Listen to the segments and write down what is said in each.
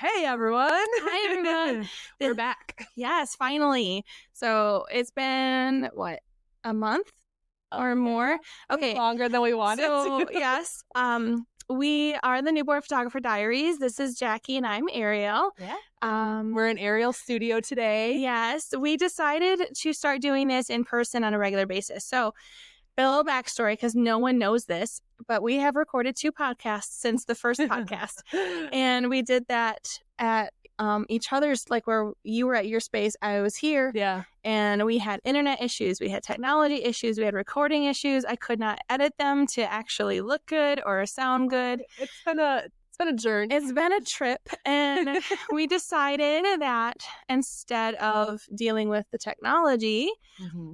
Hey, everyone. Hi, everyone. We're back. Yes, finally. So it's been, what, a month or more? Okay. Longer than we wanted So, to. yes. We are the Newborn Photographer Diaries. This is Jackie and I'm Arielle. Yeah. Um, We're in Arielle's studio today. Yes. We decided to start doing this in person on a regular basis. So, a little backstory, because no one knows this, but we have recorded 2 podcasts since the first podcast. And we did that at each other's, like where you were at your space, I was here. Yeah. And we had internet issues, we had technology issues, we had recording issues. I could not edit them to actually look good or sound good. It's been a journey. It's been a trip. And we decided that instead of dealing with the technology,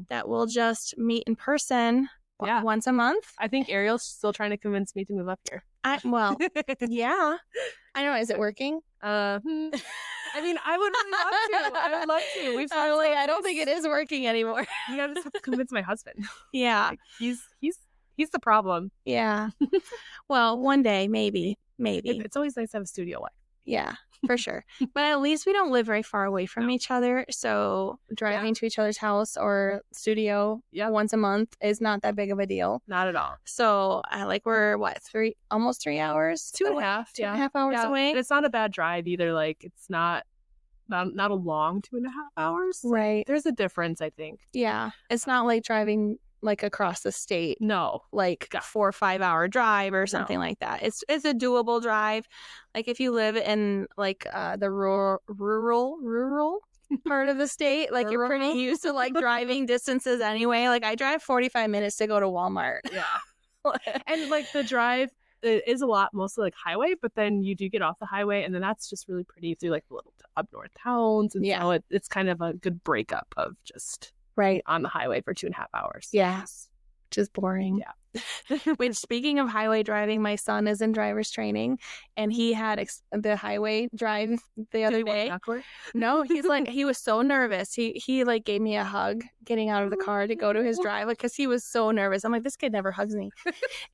that we'll just meet in person once a month. I think Arielle's still trying to convince me to move up here. Well, yeah. I know. Is it working? I mean, I would really love to. I would love to. We've I don't think it is working anymore. I gotta just have to convince my husband. Yeah. Like, he's the problem. Yeah. Well, one day, maybe. It's always nice to have a studio wife. Yeah, for sure. But at least we don't live very far away from each other. So driving to each other's house or studio once a month is not that big of a deal. Not at all. So we're almost 3 hours? 2.5. 2.5 hours away. And it's not a bad drive either. Like, it's not a long 2.5 hours. Right. There's a difference, I think. Yeah. It's not like driving like across the state. No. Like a 4 or 5 hour drive or something like that. It's a doable drive. Like if you live in like the rural part of the state, like you're pretty used to like driving distances anyway. Like I drive 45 minutes to go to Walmart. Yeah. And like the drive is a lot, mostly like highway, but then you do get off the highway and then that's just really pretty through like the little up north towns. And so it's kind of a good breakup of just on the highway for 2.5 hours. Yes. Which is boring. Yeah. Which, speaking of highway driving, my son is in driver's training and he had the highway drive the other day. No, he was so nervous. He like gave me a hug getting out of the car to go to his drive, like, because he was so nervous. I'm like, this kid never hugs me.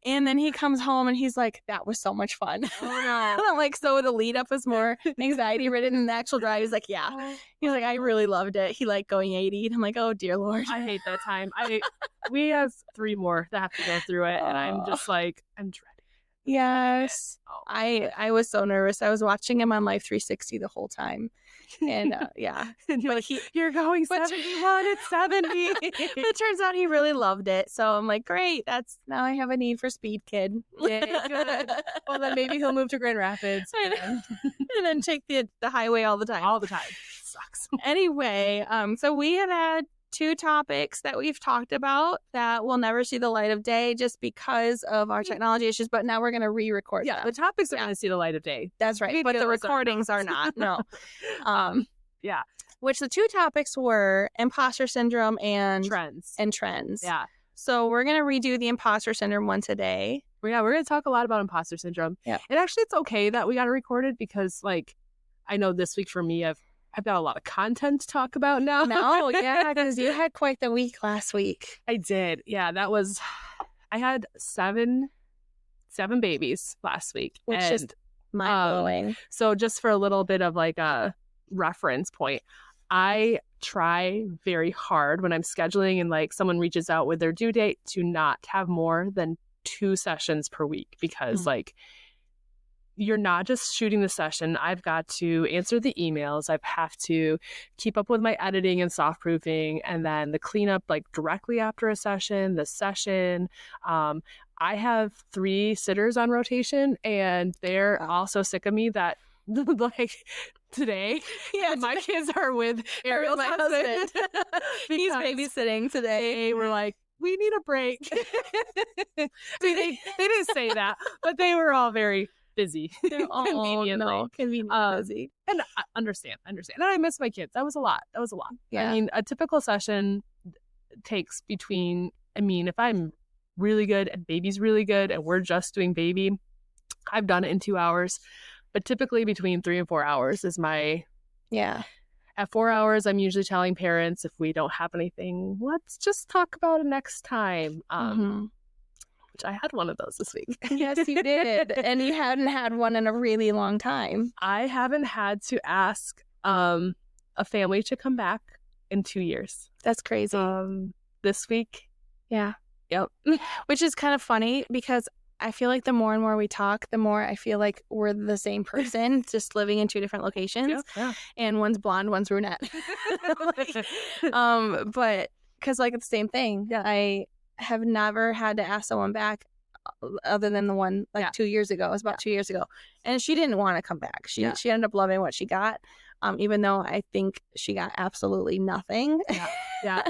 And then he comes home and he's like, that was so much fun. Oh no. I'm like, so the lead up was more anxiety ridden than the actual drive. He's like, yeah. He's like, I really loved it. He liked going 80. And I'm like, oh dear Lord. I hate that time. We have 3 more that have to go through it, and I'm just like, I'm dreading. Yes. I was so nervous. I was watching him on Life 360 the whole time. And And you're going 71 at 70. It turns out he really loved it. So I'm like, great. Now I have a need for speed, kid. Yeah, good. Well, then maybe he'll move to Grand Rapids and then take the highway all the time. All the time. Sucks. Anyway, so we have had 2 topics that we've talked about that will never see the light of day just because of our technology issues, but now we're going to re-record them. The topics are going to see the light of day. That's right, but the recordings are not. No. Yeah. Which the 2 topics were imposter syndrome and trends. Yeah. So we're going to redo the imposter syndrome one today. Yeah, we're going to talk a lot about imposter syndrome. Yeah. And actually, it's okay that we got it recorded because, like, I know this week for me, I've got a lot of content to talk about now. No, yeah, because you had quite the week last week. I did. Yeah, I had 7 babies last week. Which is mind-blowing. So just for a little bit of like a reference point, I try very hard when I'm scheduling and like someone reaches out with their due date to not have more than 2 sessions per week because like you're not just shooting the session. I've got to answer the emails. I have to keep up with my editing and soft proofing, and then the cleanup like directly after a session, the session. I have 3 sitters on rotation, and they're all so sick of me that like today, my kids are with Arielle's my husband. He's babysitting today. We're like, we need a break. I mean, they didn't say that, but they were all very busy. Conveniently busy. And I understand. And I miss my kids. That was a lot. Yeah. I mean, a typical session takes if I'm really good and baby's really good and we're just doing baby, I've done it in 2 hours. But typically between 3 and 4 hours is my... Yeah. At 4 hours, I'm usually telling parents if we don't have anything, let's just talk about it next time. which I had one of those this week. Yes, you did. And you hadn't had one in a really long time. I haven't had to ask a family to come back in 2 years. That's crazy. This week. Yeah. Yep. Which is kind of funny because I feel like the more and more we talk, the more I feel like we're the same person, just living in 2 different locations. Yeah. And one's blonde, one's brunette. But because like it's the same thing. Yeah. I have never had to ask someone back other than the one 2 years ago. It was about 2 years ago. And she didn't want to come back. She ended up loving what she got. Even though I think she got absolutely nothing. Yeah.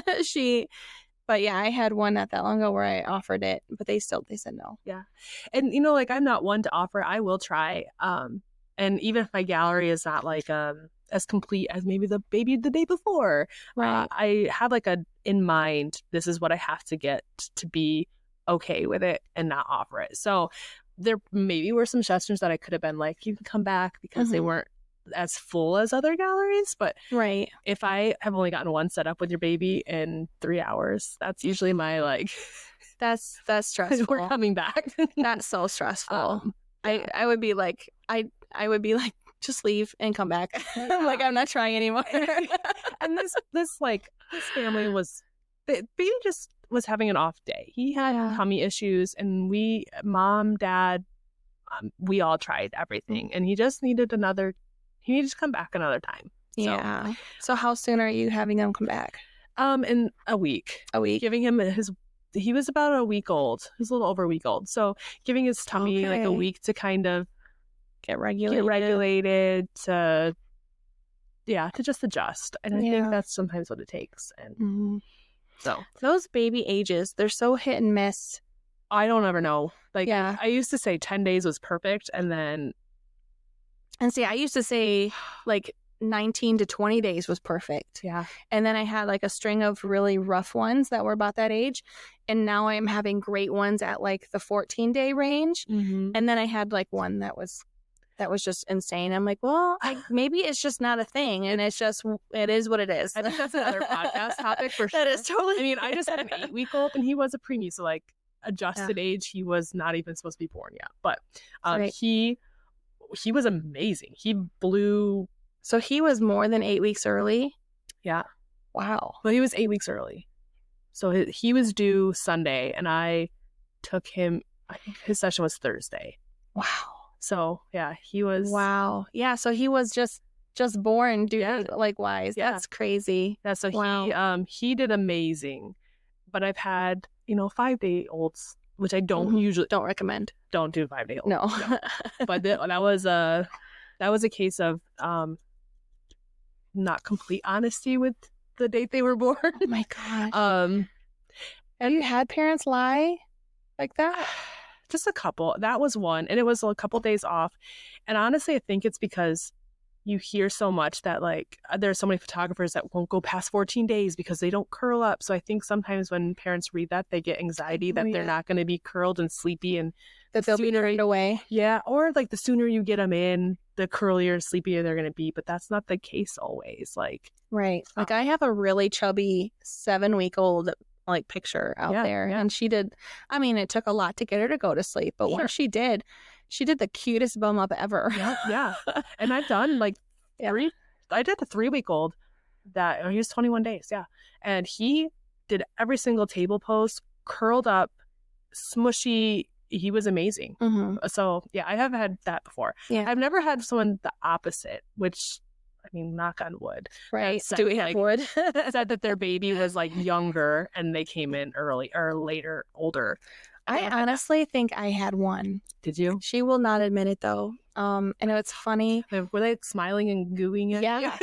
But yeah, I had one not that long ago where I offered it, but they said no. Yeah. And like I'm not one to offer. I will try. And even if my gallery is not like as complete as maybe the baby the day before, right? I have like in mind, this is what I have to get to be okay with it and not offer it. So there maybe were some sessions that I could have been like, you can come back because they weren't as full as other galleries, but right. If I have only gotten one set up with your baby in 3 hours, that's usually my like that's stressful. We're coming back. That's so stressful. I would be like I would be like, just leave and come back. Like I'm not trying anymore. And this family was baby just was having an off day. He had tummy issues, and mom, dad, we all tried everything, and he just needed he needed to come back another time. Yeah. So how soon are you having him come back? In a week. A week. Giving him he was about a week old. He was a little over a week old. So giving his tummy like a week to kind of get regulated to just adjust. And I think that's sometimes what it takes. And so those baby ages, they're so hit and miss. I don't ever know. Like I used to say 10 days was perfect, and see, I used to say like 19 to 20 days was perfect. Yeah. And then I had like a string of really rough ones that were about that age. And now I'm having great ones at like the 14-day range. Mm-hmm. And then I had like one that was just insane. I'm like, well, maybe it's just not a thing. And it is what it is. I think that's another podcast topic for sure. That is totally. I mean, I just had an 8-week-old and he was a preemie. So like adjusted age, he was not even supposed to be born yet. But he was amazing. He blew. So he was more than 8 weeks early? Yeah. Wow. Well, he was 8 weeks early. So he was due Sunday, and I took him, I think his session was Thursday. Wow. So, yeah, he was. Wow. Yeah, so he was just born likewise. Yeah. That's crazy. Yeah, so he did amazing. But I've had, 5-day-olds, which I don't usually. Don't recommend. Don't do 5-day-olds. No. But that was a case of not complete honesty with the date they were born. Oh my gosh. Have you had parents lie like that? Just a couple. That was one, and it was a couple days off. And honestly, I think it's because you hear so much that like there's so many photographers that won't go past 14 days because they don't curl up. So I think sometimes when parents read that, they get anxiety that they're not going to be curled and sleepy, and that they'll be turned away. Yeah, or like the sooner you get them in, the curlier and sleepier they're going to be. But that's not the case always. Like like I have a really chubby 7-week-old like picture out there, and she did. I mean, it took a lot to get her to go to sleep, but once she did the cutest bum up ever. Yeah. And I've done like I did a 3-week-old that he was 21 days. Yeah. And he did every single table pose, curled up, smushy. He was amazing. Mm-hmm. So yeah, I have had that before. Yeah. I've never had someone the opposite, which I mean, knock on wood. Right. Do we have wood? Said that their baby was like younger and they came in early or later, older. I honestly think I had one. Did you? She will not admit it though. And it's funny. Were they smiling and gooing it? Yeah.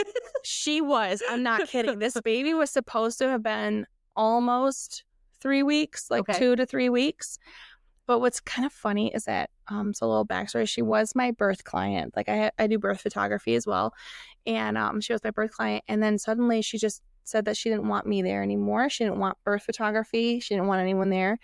She was. I'm not kidding. This baby was supposed to have been almost 3 weeks, like 2 to 3 weeks. But what's kind of funny is that, so a little backstory, she was my birth client. Like I do birth photography as well. And she was my birth client. And then suddenly she just said that she didn't want me there anymore. She didn't want birth photography. She didn't want anyone there.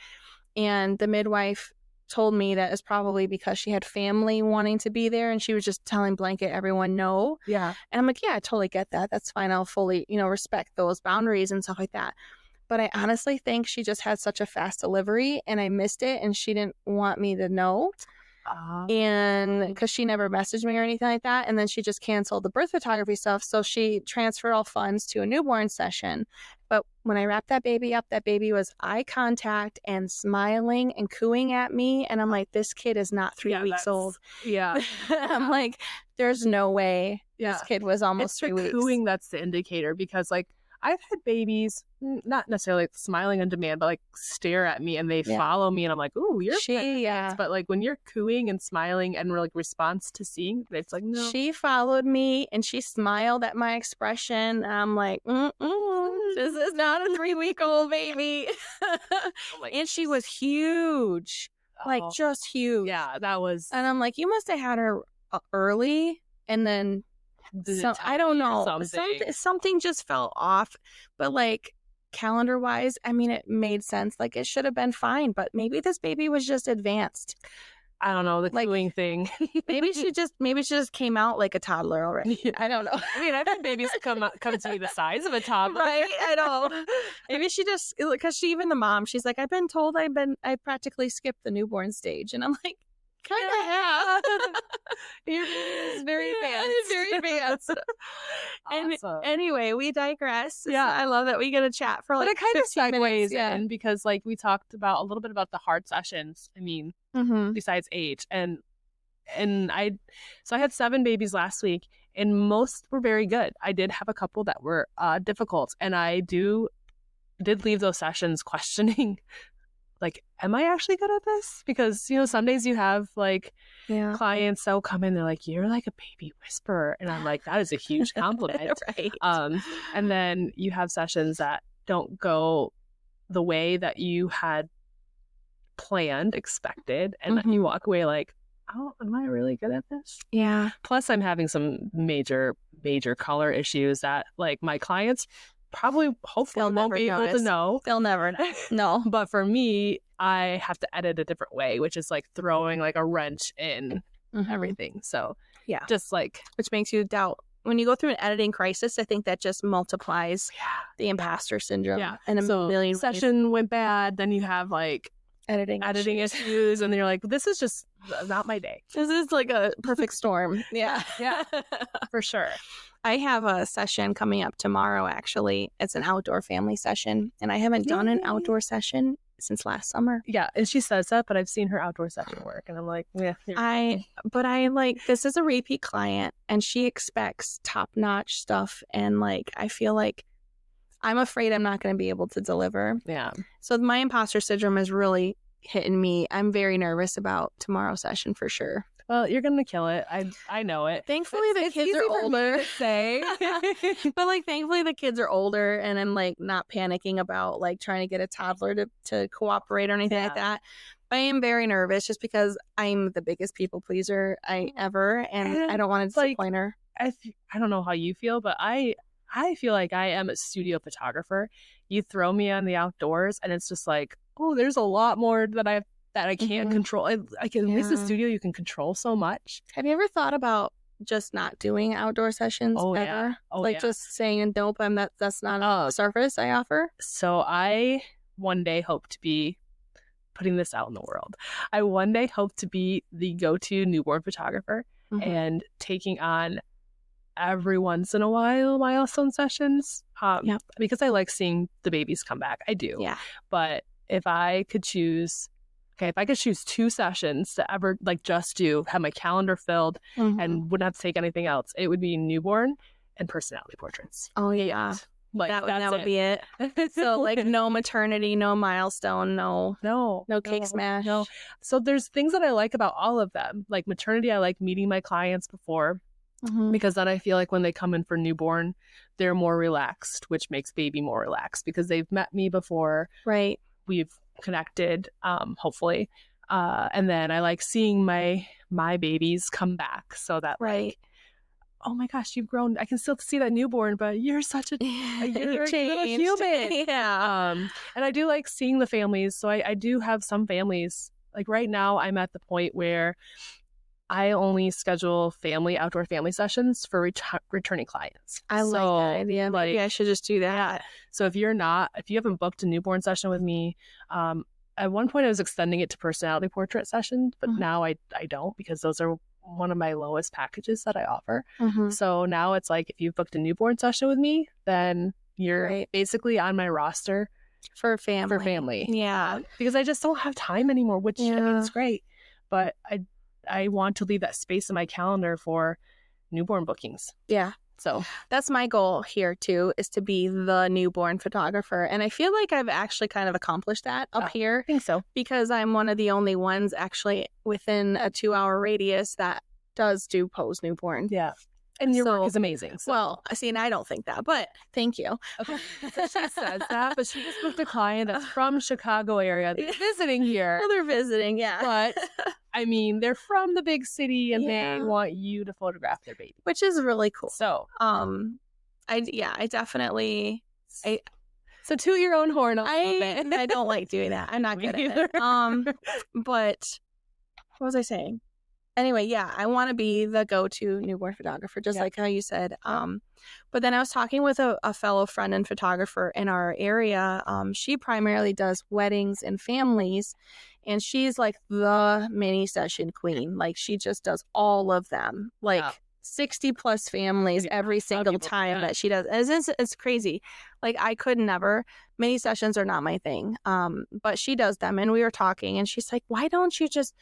And the midwife told me that it's probably because she had family wanting to be there. And she was just telling blanket everyone no. Yeah. And I'm like, yeah, I totally get that. That's fine. I'll fully, respect those boundaries and stuff like that. but I honestly think she just had such a fast delivery and I missed it and she didn't want me to know. And because she never messaged me or anything like that. And then she just canceled the birth photography stuff. So she transferred all funds to a newborn session. But when I wrapped that baby up, that baby was eye contact and smiling and cooing at me. And I'm like, this kid is not 3 weeks old. Yeah. I'm like, there's no way this kid was almost 3 weeks. It's the cooing that's the indicator, because like I've had babies, not necessarily like smiling on demand, but like stare at me and they follow me and I'm like, ooh, you're But like when you're cooing and smiling and like response to seeing, it's like, no. She followed me and she smiled at my expression. I'm like, this is not a 3-week-old baby. And she was huge, like just huge. Yeah, that was. And I'm like, you must have had her early and then I don't know. Something just fell off. But like calendar wise, I mean, it made sense. Like it should have been fine, but maybe this baby was just advanced. I don't know, the cooing thing. maybe she just came out like a toddler already. I don't know. I mean, I've had babies come to me the size of a toddler. Right? I know. Maybe she just, because even the mom, she's like, I've been told I practically skipped the newborn stage. And I'm like, kind of have. It's very advanced. It's very advanced. And anyway, we digress. Yeah. I love that we get a chat for like but it kind of 15 segues minutes. in because like we talked about a little bit about the hard sessions. I mean, besides age. And I had 7 babies last week and most were very good. I did have a couple that were difficult, and I did leave those sessions questioning like, am I actually good at this? Because, some days you have like clients that will come in, they're like, you're like a baby whisperer. And I'm like, that is a huge compliment. Right. And then you have sessions that don't go the way that you had planned, expected. And you walk away like, oh, am I really good at this? Yeah. Plus I'm having some major color issues that like my clients hopefully won't be able to know. They'll never know. No. But for me, I have to edit a different way, which is like throwing like a wrench in everything. So yeah, just like, which makes you doubt. When you go through an editing crisis, I think that just multiplies the imposter syndrome. Yeah. And a million session went bad. Then you have like editing issues. And you're like, this is just not my day. This is like a perfect storm. Yeah. Yeah, for sure. I have a session coming up tomorrow, actually. It's an outdoor family session, and I haven't done an outdoor session since last summer. Yeah, and she says that, but I've seen her outdoor session work, and I'm like, yeah. This is a repeat client, and she expects top-notch stuff, and like, I feel like I'm afraid I'm not going to be able to deliver. Yeah. So my imposter syndrome is really hitting me. I'm very nervous about tomorrow's session for sure. Well, you're gonna kill it. I know it. Thankfully, the kids are older. But like, thankfully, the kids are older, and I'm like not panicking about like trying to get a toddler to cooperate or anything like that. I am very nervous just because I'm the biggest people pleaser ever, and I don't want to disappoint her. I don't know how you feel, but I feel like I am a studio photographer. You throw me on the outdoors, and it's just like, oh, there's a lot more that I can't control. I can, at least the studio, you can control so much. Have you ever thought about just not doing outdoor sessions ever? Yeah. Just saying, nope, that's not a service I offer? So I one day hope to be putting this out in the world. I one day hope to be the go-to newborn photographer and taking on every once in a while milestone sessions because I like seeing the babies come back. I do. Yeah. But if I could choose 2 sessions to ever like just have my calendar filled and wouldn't have to take anything else, it would be newborn and personality portraits. Oh yeah. Like that would be it. So like no maternity, no milestone, no cake smash. No. So there's things that I like about all of them. Like maternity, I like meeting my clients before because then I feel like when they come in for newborn, they're more relaxed, which makes baby more relaxed because they've met me before. Right. We've connected, hopefully. And then I like seeing my babies come back so that like, oh my gosh, you've grown. I can still see that newborn, but you're such a you're a human. Yeah. And I do like seeing the families. So I do have some families. Like right now, I'm at the point where I only schedule outdoor family sessions for returning clients. I like that idea. Maybe I should just do that. So if you haven't booked a newborn session with me, at one point I was extending it to personality portrait sessions, but now I don't, because those are one of my lowest packages that I offer. So now it's like, if you've booked a newborn session with me, then you're basically on my roster for family. Yeah. Because I just don't have time anymore, which I mean, it's great, but I want to leave that space in my calendar for newborn bookings. Yeah. So that's my goal here too, is to be the newborn photographer. And I feel like I've actually kind of accomplished that up here. I think so. Because I'm one of the only ones actually within a 2-hour radius that does do pose newborn. Yeah. And your work is amazing. So. Well, see, and I don't think that, but thank you. Okay. So she says that, but she just booked a client that's from Chicago area. They're visiting here. Well, they're visiting, yeah. But, I mean, they're from the big city and they want you to photograph their baby. Which is really cool. So, I definitely... So toot your own horn. I don't like doing that. I'm not good at it. But what was I saying? Anyway, yeah, I want to be the go-to newborn photographer, just like how you said. But then I was talking with a fellow friend and photographer in our area. She primarily does weddings and families, and she's like the mini session queen. Like, she just does all of them, like 60 plus families every single time that she does. It's crazy. Like, I could never. Mini sessions are not my thing. But she does them, and we were talking, and she's like, "Why don't you just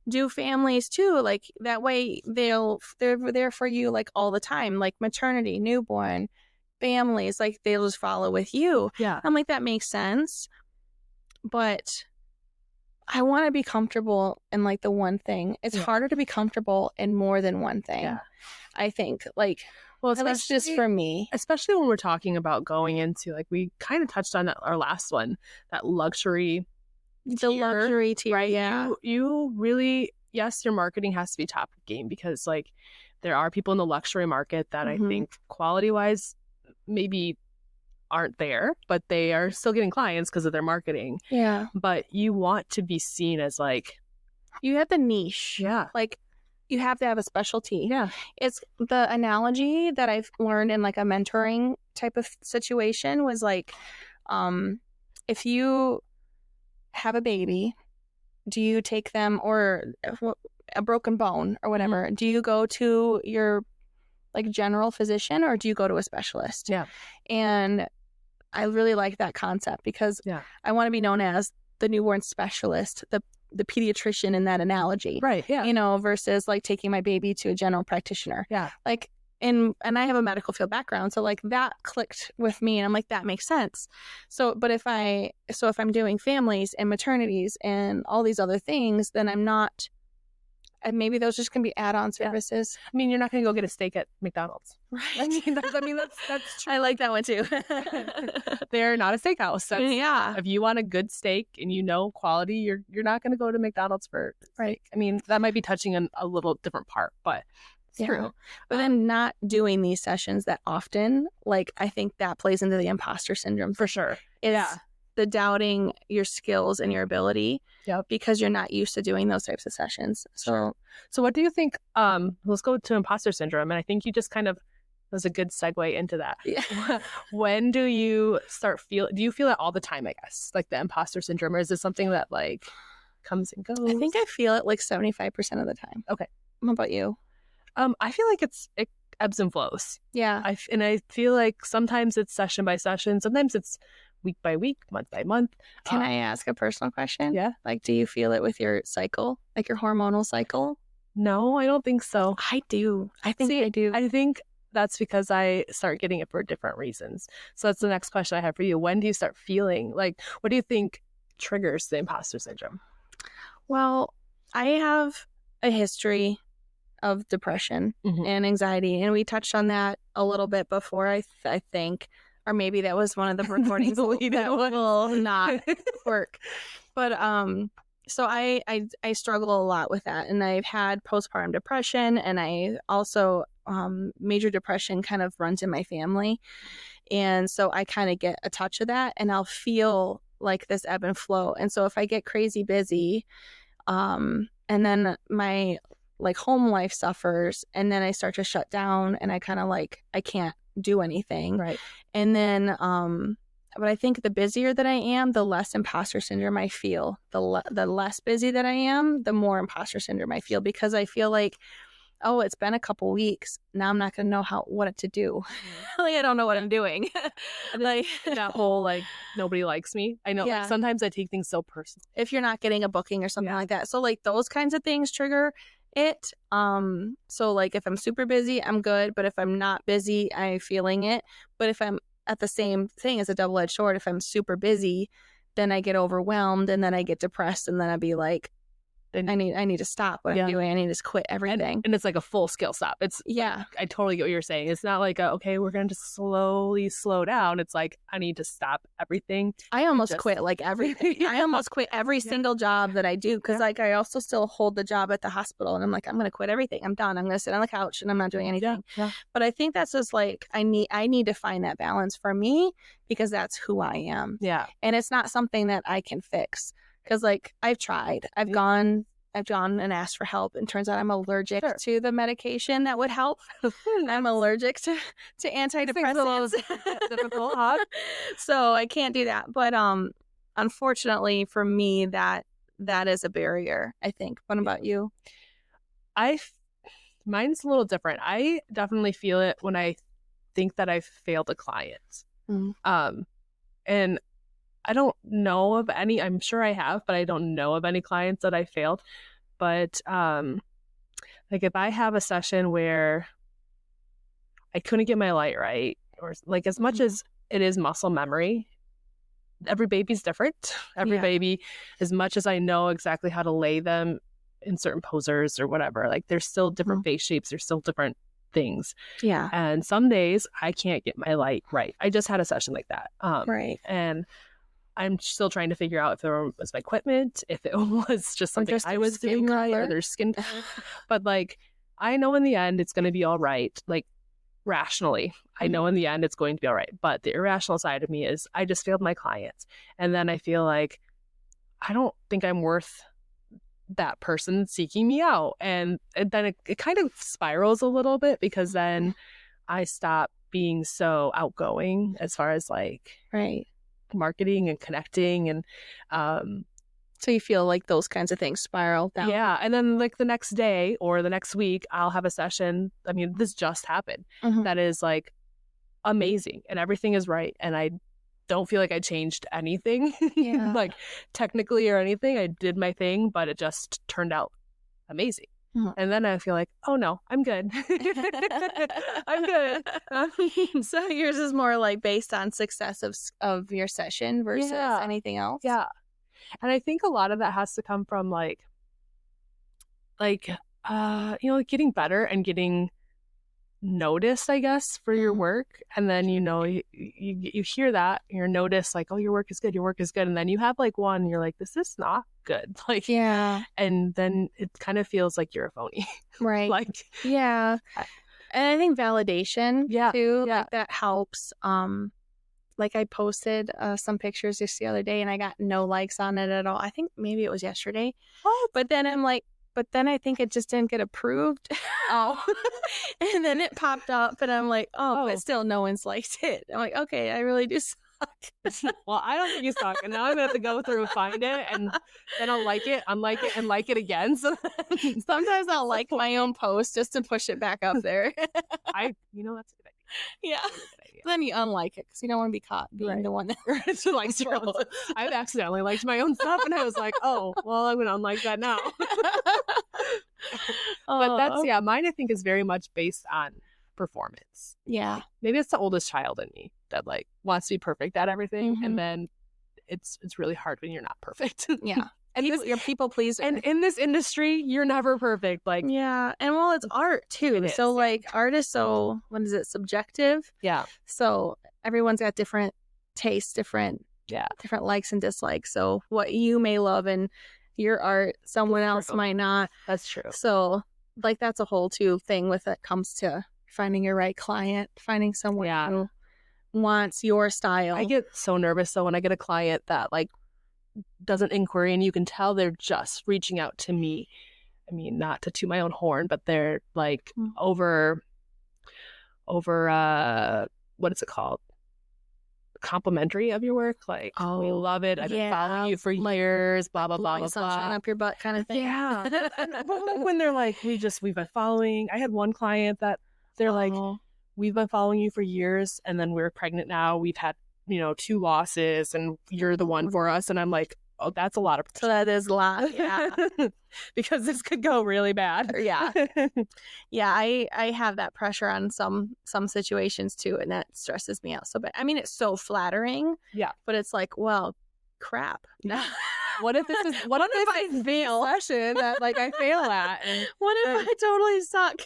do families too? Like, that way they're there for you, like, all the time, like maternity, newborn, families, like, they'll just follow with you." Yeah. I'm like, that makes sense, but I want to be comfortable in, like, the one thing. It's harder to be comfortable in more than one thing. I think, like, well, it's just for me, especially when we're talking about going into, like, we kind of touched on that our last one, that luxury luxury tier, right? Yeah. You really, yes, your marketing has to be top of game, because, like, there are people in the luxury market that I think quality wise maybe aren't there, but they are still getting clients because of their marketing. Yeah. But you want to be seen as, like, you have the niche. Yeah. Like, you have to have a specialty. Yeah. It's the analogy that I've learned in, like, a mentoring type of situation was, like, if you have a baby, do you take them, or a broken bone or whatever, do you go to your, like, general physician, or do you go to a specialist? Yeah. And I really like that concept, because I want to be known as the newborn specialist, the pediatrician in that analogy. Right. Yeah. You know, versus, like, taking my baby to a general practitioner. Yeah. Like, and I have a medical field background, so, like, that clicked with me, and I'm like, that makes sense. So, but if I'm doing families and maternities and all these other things, then I'm not. And maybe those just can be add-on services. I mean, you're not going to go get a steak at McDonald's. Right. I mean, that's true. I like that one too. They're not a steakhouse. Yeah. If you want a good steak and you know quality, you're not going to go to McDonald's for steak. I mean, that might be touching on a little different part, but it's true. But then not doing these sessions that often, like, I think that plays into the imposter syndrome for sure. It's the doubting your skills and your ability because you're not used to doing those types of sessions. So what do you think? Let's go to imposter syndrome. And I think you just kind of was a good segue into that. Yeah. When do you do you feel it all the time, I guess, like the imposter syndrome, or is this something that, like, comes and goes? I think I feel it like 75% of the time. Okay. What about you? I feel like it ebbs and flows. Yeah. I feel like sometimes it's session by session. Sometimes it's week by week, month by month. Can I ask a personal question? Yeah. Like, do you feel it with your cycle, like your hormonal cycle? No, I don't think so. I do. I do. I think that's because I start getting it for different reasons. So that's the next question I have for you. When do you start feeling, like, what do you think triggers the imposter syndrome? Well, I have a history of depression and anxiety, and we touched on that a little bit before, I think. Or maybe that was one of the recordings that will not work. But so I struggle a lot with that. And I've had postpartum depression, and I also major depression kind of runs in my family. And so I kind of get a touch of that, and I'll feel like this ebb and flow. And so if I get crazy busy, and then my like home life suffers, and then I start to shut down, and I kind of like, I can't do anything. Right. And then, but I think the busier that I am, the less imposter syndrome I feel. The less busy that I am, the more imposter syndrome I feel, because I feel like, oh, it's been a couple weeks. Now I'm not going to know what to do. Like, I don't know what I'm doing. Like that whole, like, nobody likes me. I know, like, sometimes I take things so personal. If you're not getting a booking or something like that. So like those kinds of things trigger it. So like if I'm super busy, I'm good. But if I'm not busy, I'm feeling it. But if I'm at the same thing as a double-edged sword, if I'm super busy, then I get overwhelmed, and then I get depressed, and then I'd be like, I need to stop what I'm doing. I need to quit everything. And it's like a full scale stop. It's I totally get what you're saying. It's not like okay, we're going to slowly slow down. It's like, I need to stop everything. I almost quit like everything. I almost quit every single job that I do, because like I also still hold the job at the hospital, and I'm like, I'm going to quit everything. I'm done. I'm going to sit on the couch and I'm not doing anything. But I think that's just like, I need to find that balance for me, because that's who I am. Yeah. And it's not something that I can fix. Because, like, I've tried. I've gone and asked for help, and turns out I'm allergic to the medication that would help. I'm allergic to antidepressants. Difficult, huh? So I can't do that. But unfortunately for me, that is a barrier, I think. What about you? Mine's a little different. I definitely feel it when I think that I've failed a client. And I don't know of any. I'm sure I have, but I don't know of any clients that I failed. But like if I have a session where I couldn't get my light right, or like, as much as it is muscle memory, every baby's different. Every baby, as much as I know exactly how to lay them in certain posers or whatever, like there's still different face shapes. There's still different things. Yeah. And some days I can't get my light right. I just had a session like that. Right. And I'm still trying to figure out if it was my equipment, if it was just something I was doing right, or their skin color. But like, I know in the end it's going to be all right. Like, rationally, I know in the end it's going to be all right. But the irrational side of me is, I just failed my clients. And then I feel like I don't think I'm worth that person seeking me out. And then it kind of spirals a little bit, because then I stop being so outgoing as far as like marketing and connecting. And so you feel like those kinds of things spiral down. Yeah. And then like the next day or the next week, I'll have a session. I mean, this just happened. That is like amazing, and everything is right. And I don't feel like I changed anything, like technically or anything. I did my thing, but it just turned out amazing. And then I feel like, oh no, I'm good. I'm good. So yours is more like based on success of your session versus anything else. Yeah. And I think a lot of that has to come from like like getting better and getting noticed, I guess, for your work. And then you hear that, you're noticed, like, oh, your work is good, and then you have like one, you're like, this is not good, like, and then it kind of feels like you're a phony, right? Like, and I think validation too, like that helps. Like I posted some pictures just the other day, and I got no likes on it at all. I think maybe it was yesterday. But then I'm like, I think it just didn't get approved. And then it popped up, and I'm like, but still no one's liked it. I'm like, okay, I really do suck. Well, I don't think you suck. And now I'm going to have to go through and find it, and then I'll like it, unlike it, and like it again. So sometimes I'll like my own post just to push it back up there. That's a good idea. Yeah. Then you unlike it because you don't want to be caught being the one that likes your own. I've accidentally liked my own stuff, and I was like, oh, well, I'm going to unlike that now. But that's, mine I think is very much based on performance. Yeah. Maybe it's the oldest child in me that like wants to be perfect at everything. And then it's really hard when you're not perfect. Yeah. And you're people pleaser. And in this industry, you're never perfect. Like, and well, it's art too. So like art is so, what is it, subjective? Yeah. So everyone's got different tastes, different likes and dislikes. So what you may love in your art, someone else might not. That's true. So like that's a whole thing with it comes to finding your right client, finding someone who wants your style. I get so nervous though when I get a client that like doesn't inquiry, and you can tell they're just reaching out to me, I mean, not to toot my own horn, but they're like over what is it called? Complimentary of your work. Like, we love it. I've been following you for years, blah, blah, blah, blah, sunshine up your butt kind of thing. Yeah. When they're like, we've been following. I had one client that they're like, we've been following you for years, and then we're pregnant now. We've had, 2 losses, and you're the one for us. And I'm like, oh, that's a lot of pressure. So that is a lot. Yeah. Because this could go really bad. Yeah. Yeah, I have that pressure on some situations too, and that stresses me out so bad. I mean, it's so flattering. Yeah. But it's like, well, crap. What if if I fail session that like I fail at? And what if I totally suck?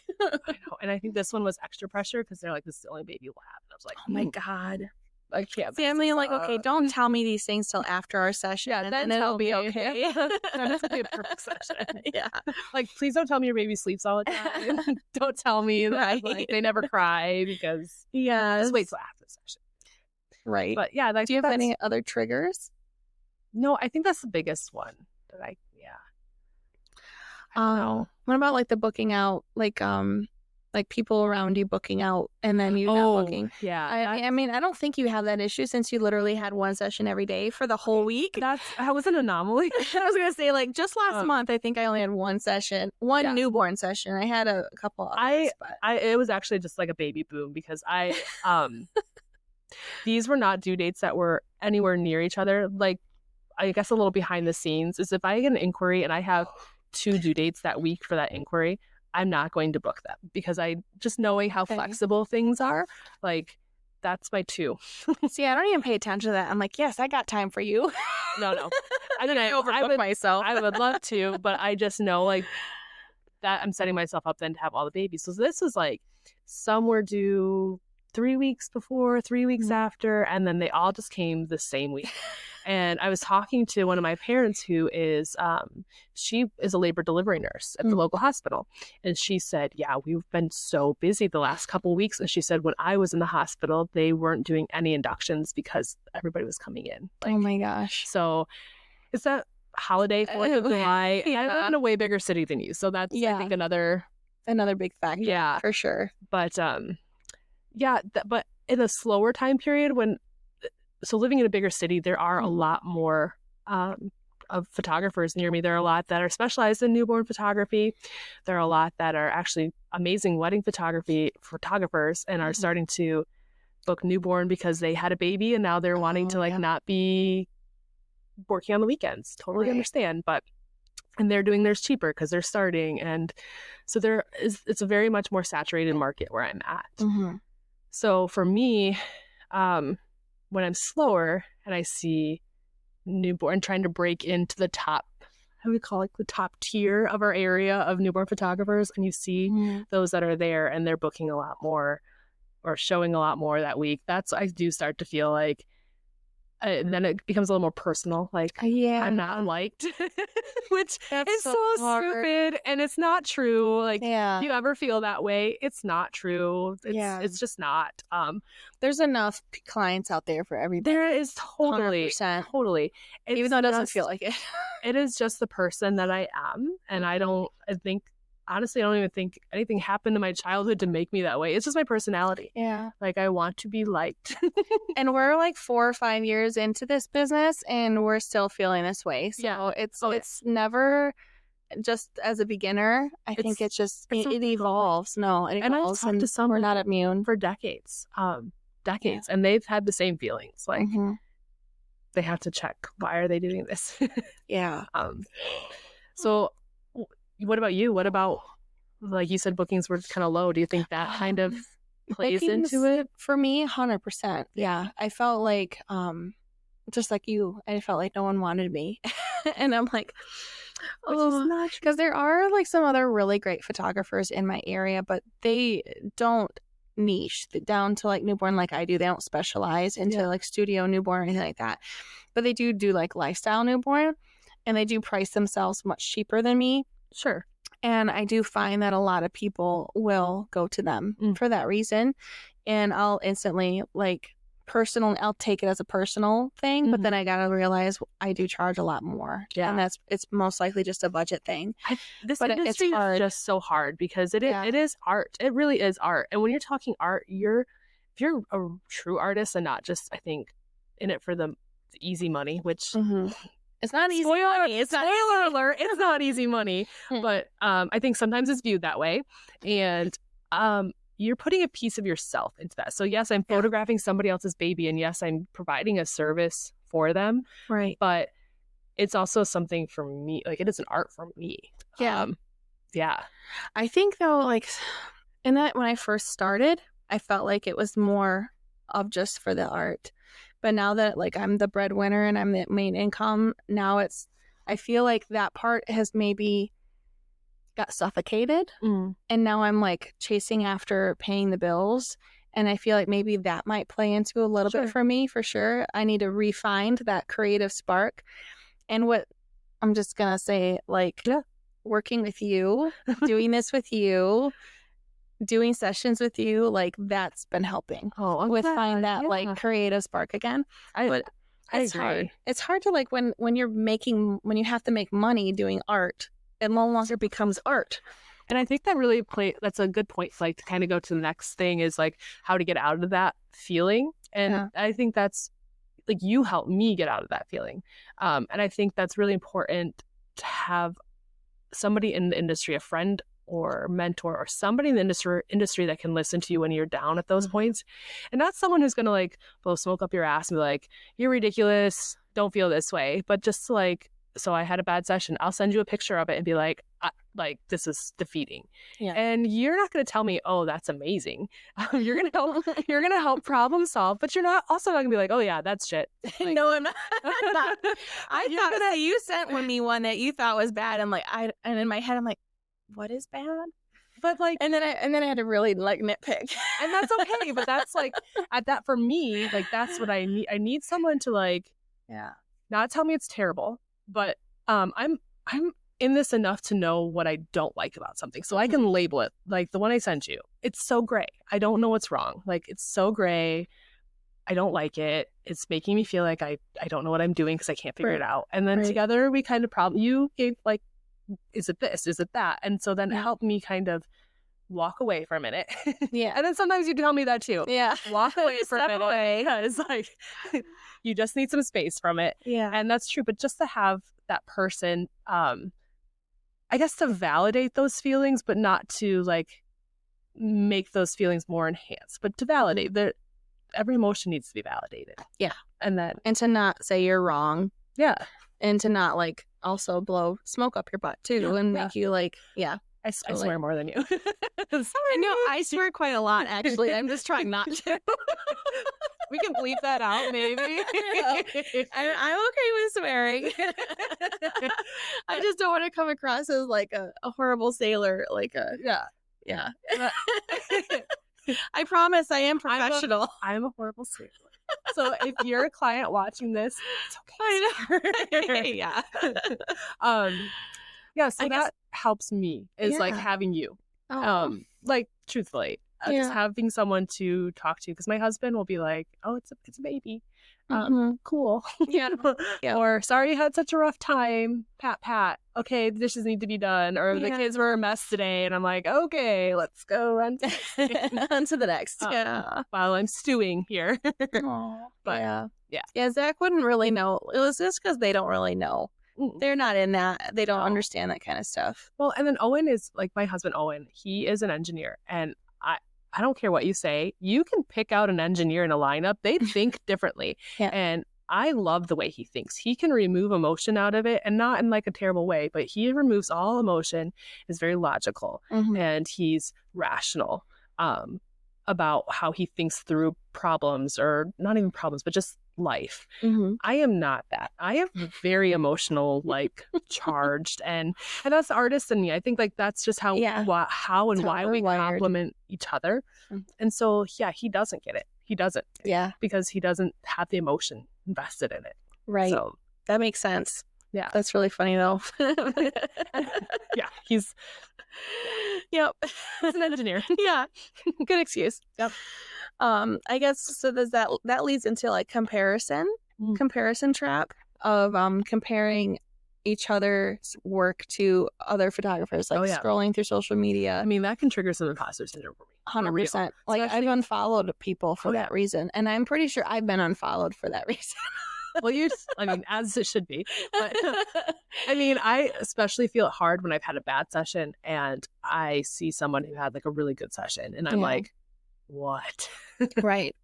I know. And I think this one was extra pressure because they're like, this is the only baby we'll have. And I was like, oh my God. I can't. Family, like, okay, don't tell me these things till after our session. Yeah, then it'll be okay. That'll be a perfect session. Yeah. Like, please don't tell me your baby sleeps all the time. Don't tell me that like, they never cry because just wait till after the session. Right. But yeah, like, do you have any other triggers? No, I think that's the biggest one that I don't know. What about like the booking out, like people around you booking out and then you not booking? Yeah. I mean, I don't think you have that issue since you literally had one session every day for the whole week. That was an anomaly. I was going to say, like, just last month, I think I only had one session, newborn session. I had a couple others, it was actually just like a baby boom because these were not due dates that were anywhere near each other. Like, I guess a little behind the scenes is if I get an inquiry and I have 2 due dates that week for that inquiry, I'm not going to book them because I just knowing how flexible things are, like, that's my 2. See, I don't even pay attention to that. I'm like, yes, I got time for you. No. I mean, I overbook myself. I would love to, but I just know like that I'm setting myself up then to have all the babies. So this was like some were due 3 weeks before, 3 weeks after, and then they all just came the same week. And I was talking to one of my parents who is, she is a labor delivery nurse at the local hospital. And she said, yeah, we've been so busy the last couple of weeks. And she said, when I was in the hospital, they weren't doing any inductions because everybody was coming in. Like, oh my gosh. So it's that holiday, 4th of July. I live in a way bigger city than you. So that's, I think, another big factor. Yeah, for sure. But, but in a slower time period so living in a bigger city, there are a lot more of photographers near me. There are a lot that are specialized in newborn photography. There are a lot that are actually amazing wedding photographers and are starting to book newborn because they had a baby and now they're wanting to not be working on the weekends. Totally understand. And they're doing theirs cheaper because they're starting. And so it's a very much more saturated market where I'm at. Mm-hmm. So for me, when I'm slower and I see newborn trying to break into the top, how do we call it, the top tier of our area of newborn photographers, and you see those that are there and they're booking a lot more or showing a lot more that week, I do start to feel like, and then it becomes a little more personal, like I'm not liked, which is so stupid and it's not true. Like, if you ever feel that way, it's not true. It's just not. There's enough clients out there for everybody. There is totally. Even though it doesn't feel like it. It is just the person that I am, and honestly, I don't even think anything happened in my childhood to make me that way. It's just my personality. Yeah. Like, I want to be liked. And we're like 4 or 5 years into this business and we're still feeling this way. So it's never just as a beginner. I think it evolves. No, it evolves. And I've talked to some, we're not immune. For decades. And they've had the same feelings. Like, they have to check, why are they doing this? So what about you? What about, like you said, bookings were kind of low. Do you think that kind of plays into it? For me, 100%. Yeah. I felt like, just like you, I felt like no one wanted me. And I'm like, because there are like some other really great photographers in my area, but they don't niche down to like newborn like I do. They don't specialize into like studio newborn or anything like that. But they do like lifestyle newborn, and they do price themselves much cheaper than me. Sure. And I do find that a lot of people will go to them for that reason. And I'll instantly like personal, I'll take it as a personal thing, but then I gotta realize I do charge a lot more. Yeah. And it's most likely just a budget thing. This But industry it's hard. is just so hard because it is art. It really is art. And when you're talking art, if you're a true artist and not just, I think, in it for the easy money, which it's not easy money. Spoiler alert, it's not easy money. But I think sometimes it's viewed that way. And you're putting a piece of yourself into that. So yes, I'm photographing somebody else's baby, and yes, I'm providing a service for them. Right. But it's also something for me. Like, it is an art for me. Yeah. Yeah. I think though, like, in that when I first started, I felt like it was more of just for the art. But now that like I'm the breadwinner and I'm the main income, now I feel like that part has maybe got suffocated, and now I'm like chasing after paying the bills, and I feel like maybe that might play into a little bit for me, for sure. I need to refine that creative spark. And what I'm just gonna say, like, working with you, doing this with you, doing sessions with you, like, that's been helping find that like creative spark again. But it's hard. It's hard to, like, when you have to make money doing art, it no longer becomes art. And I think that that's a good point, like, to kind of go to the next thing is like how to get out of that feeling. And I think that's like, you helped me get out of that feeling. And I think that's really important to have somebody in the industry, a friend or mentor or somebody in the industry that can listen to you when you're down at those points. And not someone who's going to like blow smoke up your ass and be like, you're ridiculous, don't feel this way. But just like, so I had a bad session, I'll send you a picture of it and be like this is defeating. Yeah. And you're not going to tell me, oh, that's amazing. You're going to help problem solve, but you're not going to be like, oh yeah, that's shit. Like, no, I'm not. I thought that you sent me one that you thought was bad. I'm like, and in my head, I'm like, what is bad? But like, and then I had to really like nitpick, and that's okay. But that's like, for me, like, that's what I need. I need someone to like, not tell me it's terrible, but I'm in this enough to know what I don't like about something, so I can label it. Like the one I sent you, it's so gray. I don't know what's wrong. Like, it's so gray. I don't like it. It's making me feel like I don't know what I'm doing because I can't figure it out. And then together we kind of you gave like, is it this? Is it that? And so then it helped me kind of walk away for a minute. Yeah. And then sometimes you tell me that too. Yeah. Walk away for a minute because like you just need some space from it. Yeah. And that's true. But just to have that person, I guess, to validate those feelings, but not to like make those feelings more enhanced, but to validate that every emotion needs to be validated. Yeah. And to not say you're wrong. Yeah. And to not like also blow smoke up your butt too and make you like, I swear more than you. No, I swear quite a lot, actually. I'm just trying not to. We can bleep that out, maybe. I'm okay with swearing. I just don't want to come across as like a horrible sailor. Like yeah. I promise I am professional. I'm a horrible sailor. So if you're a client watching this, it's okay. I know. Yeah. Yeah, so that helps me is like having you. Like, truthfully, just having someone to talk to, because my husband will be like, oh, it's a baby. Cool. Yeah. Or sorry you had such a rough time. Pat. Okay, the dishes need to be done. Or the kids were a mess today. And I'm like, okay, let's go on to the next. While I'm stewing here. But yeah, Zach wouldn't really know. It was just because they don't really know. They're not in that. They don't understand that kind of stuff. Well, and then Owen is like, my husband Owen, he is an engineer, and I don't care what you say, you can pick out an engineer in a lineup. They think differently. And I love the way he thinks. He can remove emotion out of it, and not in like a terrible way, but he removes all emotion, is very logical, and he's rational about how he thinks through problems, or not even problems, but just life. I am not that. I am very emotional, like charged, and that's the artist in me. I think like that's just how and why we complement each other. And so he doesn't get it. He doesn't. Yeah. Because he doesn't have the emotion invested in it. Right. So that makes sense. Yeah. That's really funny though. He's Yep. He's an engineer. Yeah. Good excuse. Yep. I guess so. Does that leads into like comparison trap of comparing each other's work to other photographers, like scrolling through social media. I mean, that can trigger some imposter syndrome for me. 100%. Like, I've unfollowed people for that reason, and I'm pretty sure I've been unfollowed for that reason. Well, I mean, as it should be. But I mean, I especially feel it hard when I've had a bad session and I see someone who had like a really good session, and I'm like, what? Right.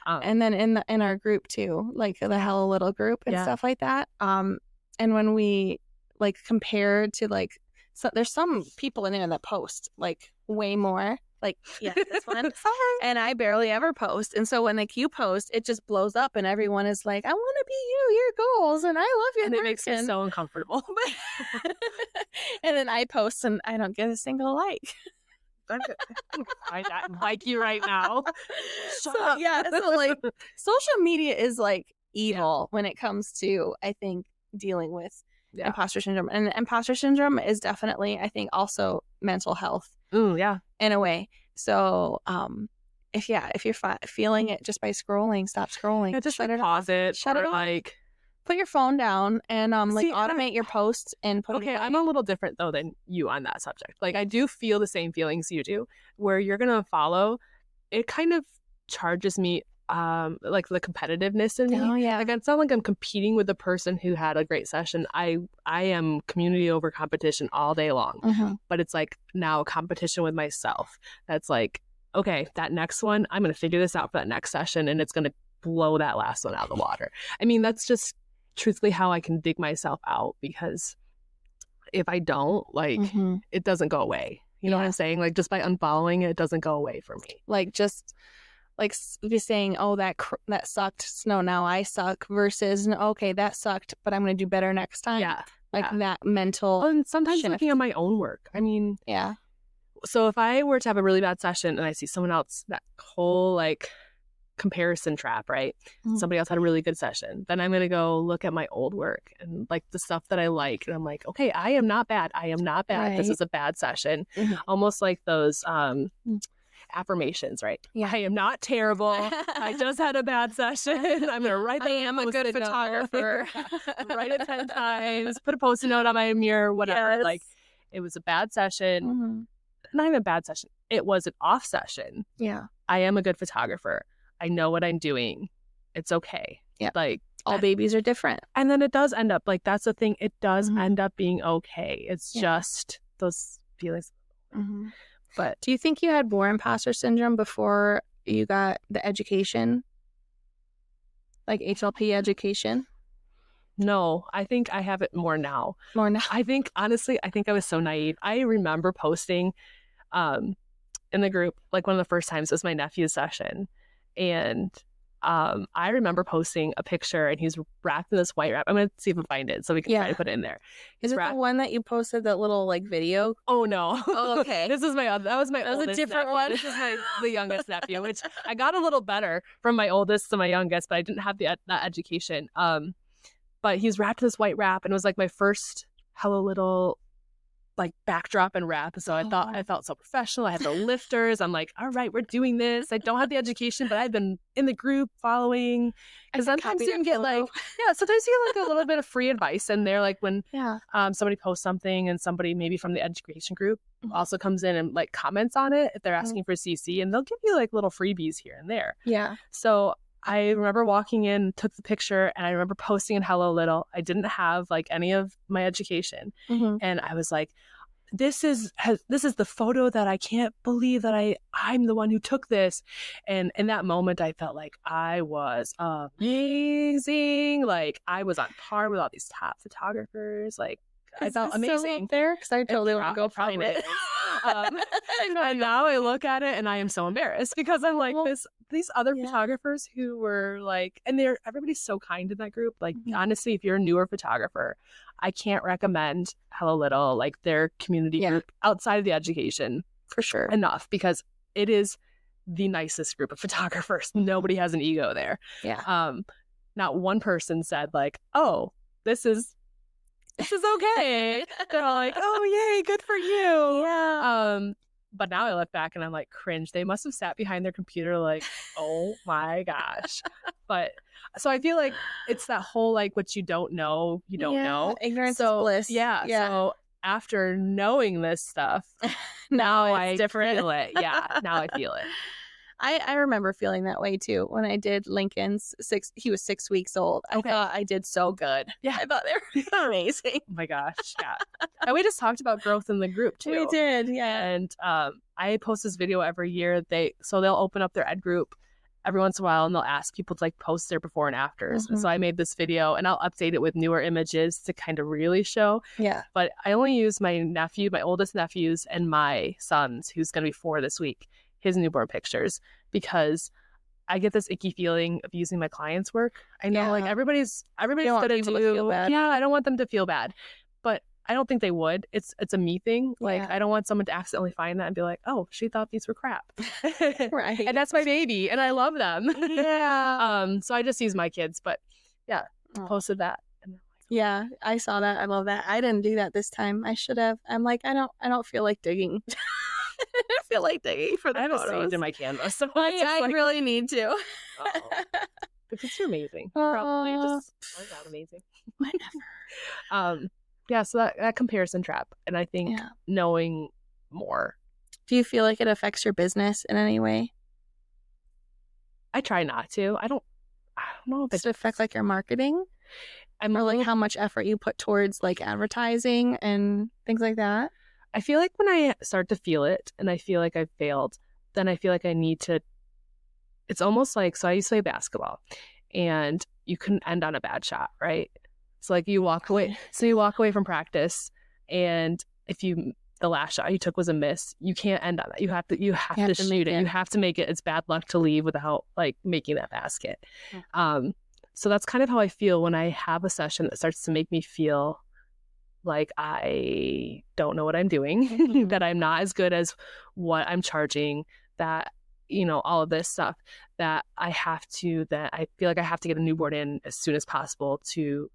And then in our group too, like the Hello Little group and stuff like that. And when we like compare to like, so there's some people in there that post like way more, like this one, and I barely ever post. And so when like you post, it just blows up, and everyone is like, "I want to be you, your goals, and I love your." And it makes me so uncomfortable. And then I post, and I don't get a single like. I like you right now. So like social media is like evil when it comes to, I think, dealing with imposter syndrome. And imposter syndrome is definitely, I think, also mental health. In a way. So if you're feeling it just by scrolling, stop scrolling. Just like pause it. Shut it off. Like put your phone down and automate your posts and put it away. I'm a little different though than you on that subject. Like, I do feel the same feelings you do, where you're gonna follow. It kind of charges me like the competitiveness in me. Oh yeah. Like, it's not like I'm competing with the person who had a great session. I am community over competition all day long. But it's like now a competition with myself. That's like, okay, that next one, I'm gonna figure this out for that next session, and it's gonna blow that last one out of the water. I mean, that's just truthfully how I can dig myself out, because if I don't, like, it doesn't go away. You know what I'm saying? Like, just by unfollowing it doesn't go away for me. Like, just like be saying, oh, that sucked, no, now I suck, versus, okay, that sucked, but I'm going to do better next time. That mental and sometimes shift. Looking at my own work. I mean, so if I were to have a really bad session and I see someone else, that whole like comparison trap, right? Somebody else had a really good session, then I'm going to go look at my old work and like the stuff that I like, and I'm like, okay, I am not bad. Right. This is a bad session. Almost like those affirmations, right? I am not terrible. I just had a bad session. I'm gonna write that. I am a good photographer. Write it 10 times. Put a post-it note on my mirror. Whatever. Like, it was a bad session. Not even a bad session. It was an off session. I am a good photographer. I know what I'm doing. It's okay. Like, all babies are different. And then it does end up, like, that's the thing. It does end up being okay. It's just those feelings. But do you think you had more imposter syndrome before you got the education? Like HLP education? No, I think I have it more now. I think, honestly, I was so naive. I remember posting in the group, like one of the first times was my nephew's session. And I remember posting a picture, and he's wrapped in this white wrap. I'm going to see if I find it so we can try to put it in there. Is it the one that you posted, that little like video? Oh, no. Oh, okay. That was my oldest. A different nephew. one. This is the youngest nephew, which I got a little better from my oldest to my youngest, but I didn't have that education. But he's wrapped in this white wrap, and it was like my first Hello Little like backdrop and wrap. So I felt so professional. I had the lifters. I'm like, all right, we're doing this. I don't have the education, but I've been in the group following. Because sometimes you can get sometimes you get like a little bit of free advice in there. Like when somebody posts something, and somebody maybe from the education group also comes in and like comments on it if they're asking for CC, and they'll give you like little freebies here and there. So I remember walking in, took the picture, and I remember posting in Hello Little. I didn't have like any of my education, and I was like, this is the photo that I can't believe that I'm the one who took this. And in that moment, I felt like I was amazing. Like, I was on par with all these top photographers. Like, I felt amazing there, because I totally want to go find it. And now I look at it and I am so embarrassed, because I'm like, these other photographers who were like, and everybody's so kind in that group. Like, honestly, if you're a newer photographer, I can't recommend Hello Little, like their community group outside of the education for sure enough, because it is the nicest group of photographers. Nobody has an ego there. Not one person said like, oh, this is okay. They're all like, oh, yay, good for you. But now I look back and I'm like, cringe. They must have sat behind their computer like, oh my gosh. But so I feel like it's that whole like what you don't know, you don't know. Ignorance is bliss. Yeah. So after knowing this stuff, now I different. Feel it. Yeah. Now I feel it. I remember feeling that way too when I did Lincoln's he was 6 weeks old. I thought I did so good. Yeah. I thought they were amazing. Oh my gosh. Yeah. And we just talked about growth in the group too. We did. Yeah. And I post this video every year. They'll open up their ed group every once in a while and they'll ask people to like post their before and afters. Mm-hmm. And so I made this video and I'll update it with newer images to kind of really show. Yeah. But I only use my oldest nephews and my son's, who's going to be 4 this week, his newborn pictures, because I get this icky feeling of using my clients' work. I know like everybody's going to feel bad. Yeah, I don't want them to feel bad. But I don't think they would. It's a me thing. Like I don't want someone to accidentally find that and be like, oh, she thought these were crap. Right. And that's my baby and I love them. Yeah. So I just use my kids, but yeah, posted that. Yeah, I saw that. I love that. I didn't do that this time. I should have. I'm like, I don't feel like digging. I don't feel like digging for the photos. I have a saved in my Canvas, so I really need to. Because you're amazing. Probably just amazing. Whatever. Yeah, so that comparison trap, and I think knowing more. Do you feel like it affects your business in any way? I try not to. I don't know if it affects like your marketing. Or like how much effort you put towards like advertising and things like that. I feel like when I start to feel it and I feel like I've failed, then I feel like I need to, it's almost like, so I used to play basketball and you couldn't end on a bad shot, right? So like you walk away from practice and if the last shot you took was a miss, you can't end on that. You have to shoot it. You have to make it. It's bad luck to leave without like making that basket. Yeah. So that's kind of how I feel when I have a session that starts to make me feel like I don't know what I'm doing, that I'm not as good as what I'm charging, that, all of this stuff, that I feel like I have to get a newborn in as soon as possible to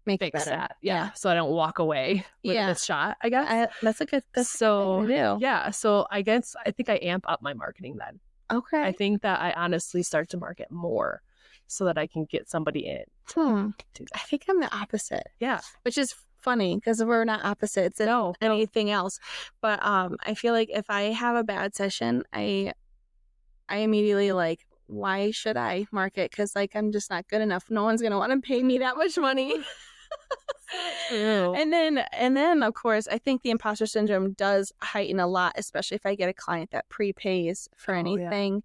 make fix it better. that. Yeah. So I don't walk away with this shot, I guess. That's a good thing to do. Yeah. So I think I amp up my marketing then. Okay. I think that I honestly start to market more so that I can get somebody in. I think I'm the opposite. Yeah. Which is funny because we're not opposites in anything else. But I feel like if I have a bad session, I immediately like, why should I market? Because like I'm just not good enough. No one's gonna want to pay me that much money. And then of course I think the imposter syndrome does heighten a lot, especially if I get a client that prepays for anything.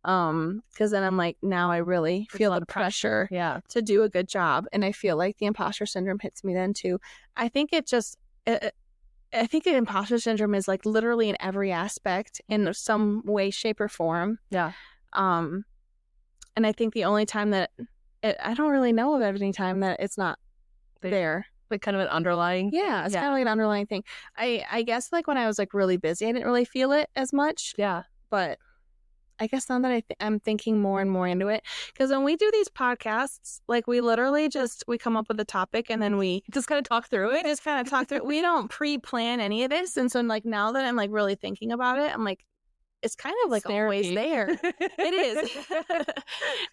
Because then I'm like, now I really feel the pressure to do a good job, and I feel like the imposter syndrome hits me then too. I think the imposter syndrome is like literally in every aspect in some way, shape, or form. Yeah. And I think the only time that I don't really know of any time that it's not there. Like kind of an underlying. Yeah, it's kind of like an underlying thing. I guess like when I was like really busy, I didn't really feel it as much. Yeah. But I guess now that I'm thinking more and more into it, because when we do these podcasts, like we literally we come up with a topic and then we just kind of talk through it. We don't pre-plan any of this. And so like now that I'm like really thinking about it, I'm like, it's kind of like always there. It is.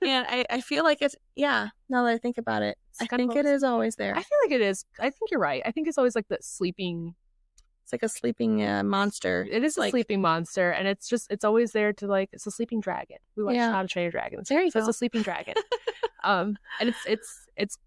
And I feel like it's, now that I think about it, I think it is always there. I feel like it is. I think you're right. I think it's always like the sleeping. It's like a sleeping monster. It is a sleeping monster. And it's always there to like, it's a sleeping dragon. We watch How to Train Your Dragon. There you go. It's a sleeping dragon. And it's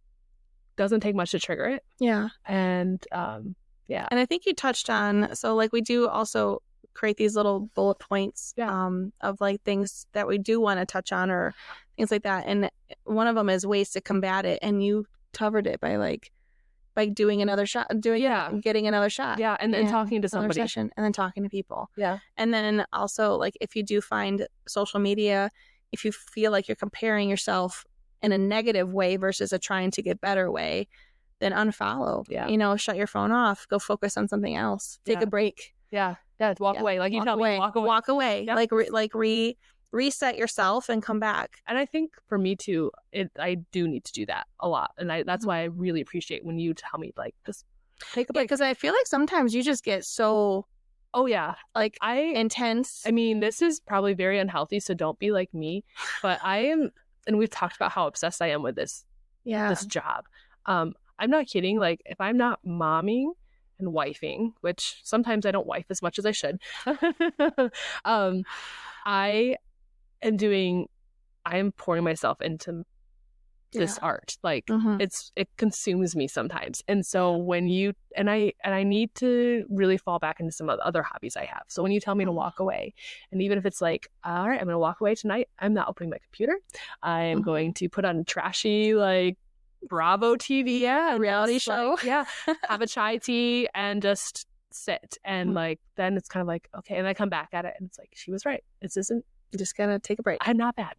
doesn't take much to trigger it. Yeah. And And I think you touched on, so like we do also create these little bullet points of like things that we do want to touch on or things like that. And one of them is ways to combat it. And you covered it by doing another shot, getting another shot. Yeah. And then talking to somebody. Session, and then talking to people. Yeah. And then also like if you do find social media, if you feel like you're comparing yourself in a negative way versus a trying to get better way, then unfollow. Yeah. Shut your phone off. Go focus on something else. Take a break. Yeah. Yeah. Walk away. Like you tell me, walk away. Yep. Reset yourself and come back. And I think for me too, I do need to do that a lot. And that's why I really appreciate when you tell me like just take a break. Because I feel like sometimes you just get so Oh yeah. Like intense. I mean, this is probably very unhealthy, so don't be like me. But I am, and we've talked about how obsessed I am with this job. I'm not kidding. Like if I'm not momming and wifing, which sometimes I don't wife as much as I should, I am pouring myself into this art. Like it consumes me sometimes. And so when you and I need to really fall back into some of the other hobbies I have. So when you tell me to walk away, and even if it's like, all right, I'm gonna walk away tonight, I'm not opening my computer. I'm going to put on trashy like Bravo TV, a reality show. Like, have a chai tea and just sit. And like then it's kind of like, okay, and I come back at it and it's like, she was right. This isn't, you just gotta take a break. I'm not bad.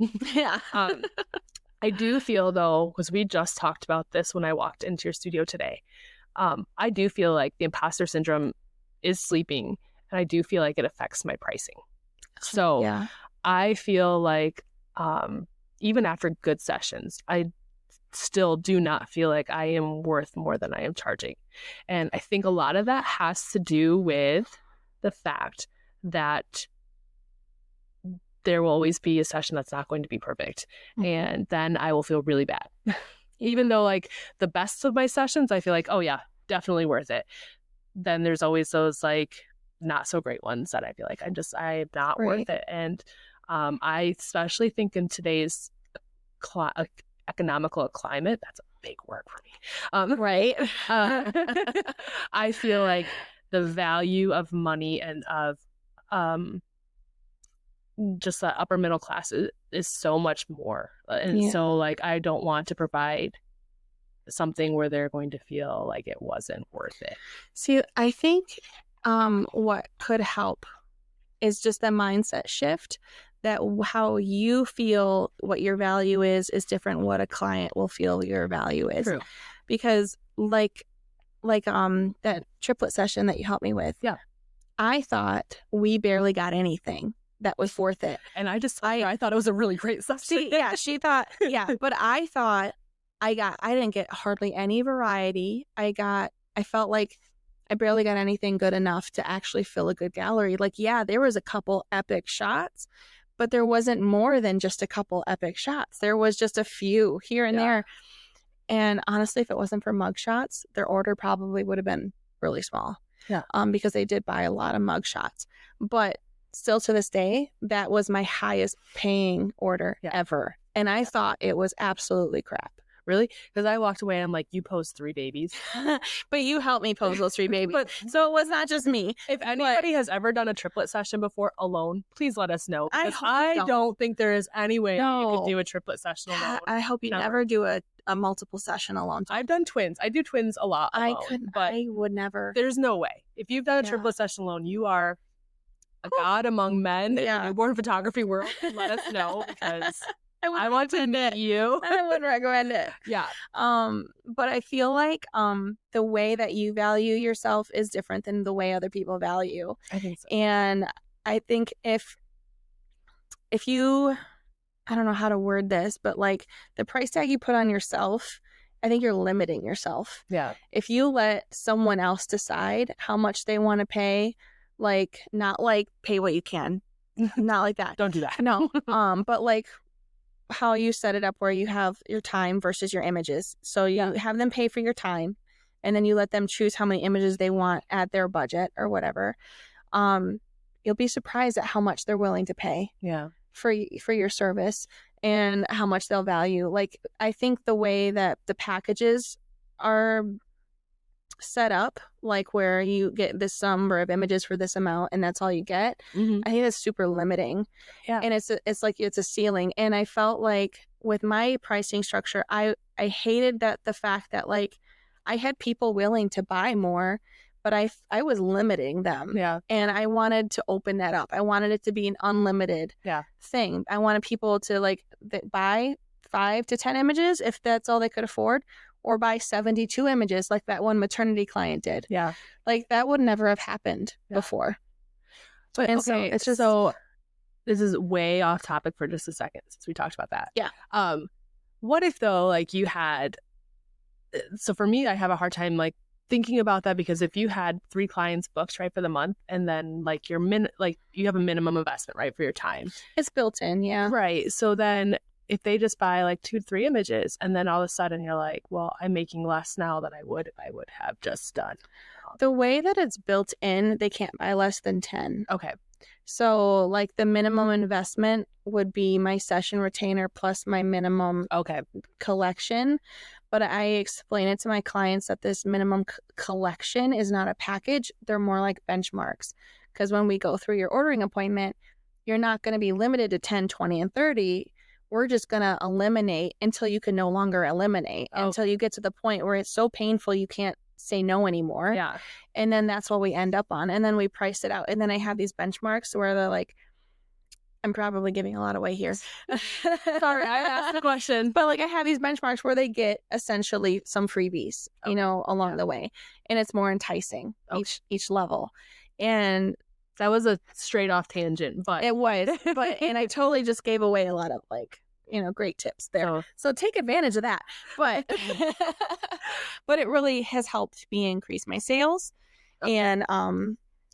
I do feel though, because we just talked about this when I walked into your studio today, I do feel like the imposter syndrome is sleeping, and I do feel like it affects my pricing. So I feel like even after good sessions, I still do not feel like I am worth more than I am charging. And I think a lot of that has to do with the fact that there will always be a session that's not going to be perfect. And then I will feel really bad. Even though like the best of my sessions, I feel like, oh yeah, definitely worth it. Then there's always those like not so great ones that I feel like I'm not worth it. And I especially think in today's economical climate, that's a big word for me. I feel like the value of money and of just the upper middle class is so much more. And so like I don't want to provide something where they're going to feel like it wasn't worth it. See, I think what could help is just the mindset shift, that how you feel what your value is different what a client will feel your value is. True. Because like that triplet session that you helped me with, I thought we barely got anything that was worth it. And I thought it was a really great session. She thought, but I thought I didn't get hardly any variety. I felt like I barely got anything good enough to actually fill a good gallery. Like, there was a couple epic shots, but there wasn't more than just a couple epic shots. There was just a few here and there. And honestly, if it wasn't for mug shots, their order probably would have been really small. Because they did buy a lot of mug shots. But still to this day, that was my highest paying order ever. And I thought it was absolutely crap. Really? Because I walked away and I'm like, you posed 3 babies. But you helped me pose those 3 babies. So it was not just me. If anybody has ever done a triplet session before alone, please let us know. I don't think there is any way you could do a triplet session alone. I hope you never do a multiple session alone. I've done twins. I do twins a lot alone. I would never. There's no way. If you've done a triplet session alone, you are a god among men in the newborn photography world. Let us know, because I want to meet you. I wouldn't recommend it. But I feel like the way that you value yourself is different than the way other people value. I think so. And I think if you, I don't know how to word this, but like the price tag you put on yourself, I think you're limiting yourself. If you let someone else decide how much they want to pay, like not like pay what you can, not like that. Don't do that. No. But like how you set it up where you have your time versus your images. So you have them pay for your time, and then you let them choose how many images they want at their budget or whatever. You'll be surprised at how much they're willing to pay for your service and how much they'll value. Like, I think the way that the packages are set up, like where you get this number of images for this amount and that's all you get, I think that's super limiting. And it's like it's a ceiling. And I felt like with my pricing structure, I hated that the fact that like I had people willing to buy more, but I was limiting them. And I wanted to open that up. I wanted it to be an unlimited thing. I wanted people to like buy 5 to 10 images if that's all they could afford, or buy 72 images like that one maternity client did. Like that would never have happened before. But and okay, so it's just, so this is way off topic for just a second since we talked about that. What if though, like you had, so for me, I have a hard time like thinking about that because if you had 3 clients booked, right, for the month, and then like you have a minimum investment, right, for your time. It's built in, yeah. Right. So then if they just buy like 2 to 3 images and then all of a sudden you're like, well, I'm making less now than I would if I would have just done. The way that it's built in, they can't buy less than 10. Okay. So like the minimum investment would be my session retainer plus my minimum collection. But I explain it to my clients that this minimum collection is not a package. They're more like benchmarks. Because when we go through your ordering appointment, you're not going to be limited to 10, 20, and 30. We're just going to eliminate until you can no longer eliminate, until you get to the point where it's so painful you can't say no anymore. Yeah. And then that's what we end up on. And then we price it out. And then I have these benchmarks where they're like, I'm probably giving a lot away here. Sorry, I asked the question. But like I have these benchmarks where they get essentially some freebies, along the way. And it's more enticing each level. And that was a straight off tangent, but it was. And I totally just gave away a lot of great tips there. So take advantage of that. But but it really has helped me increase my sales. And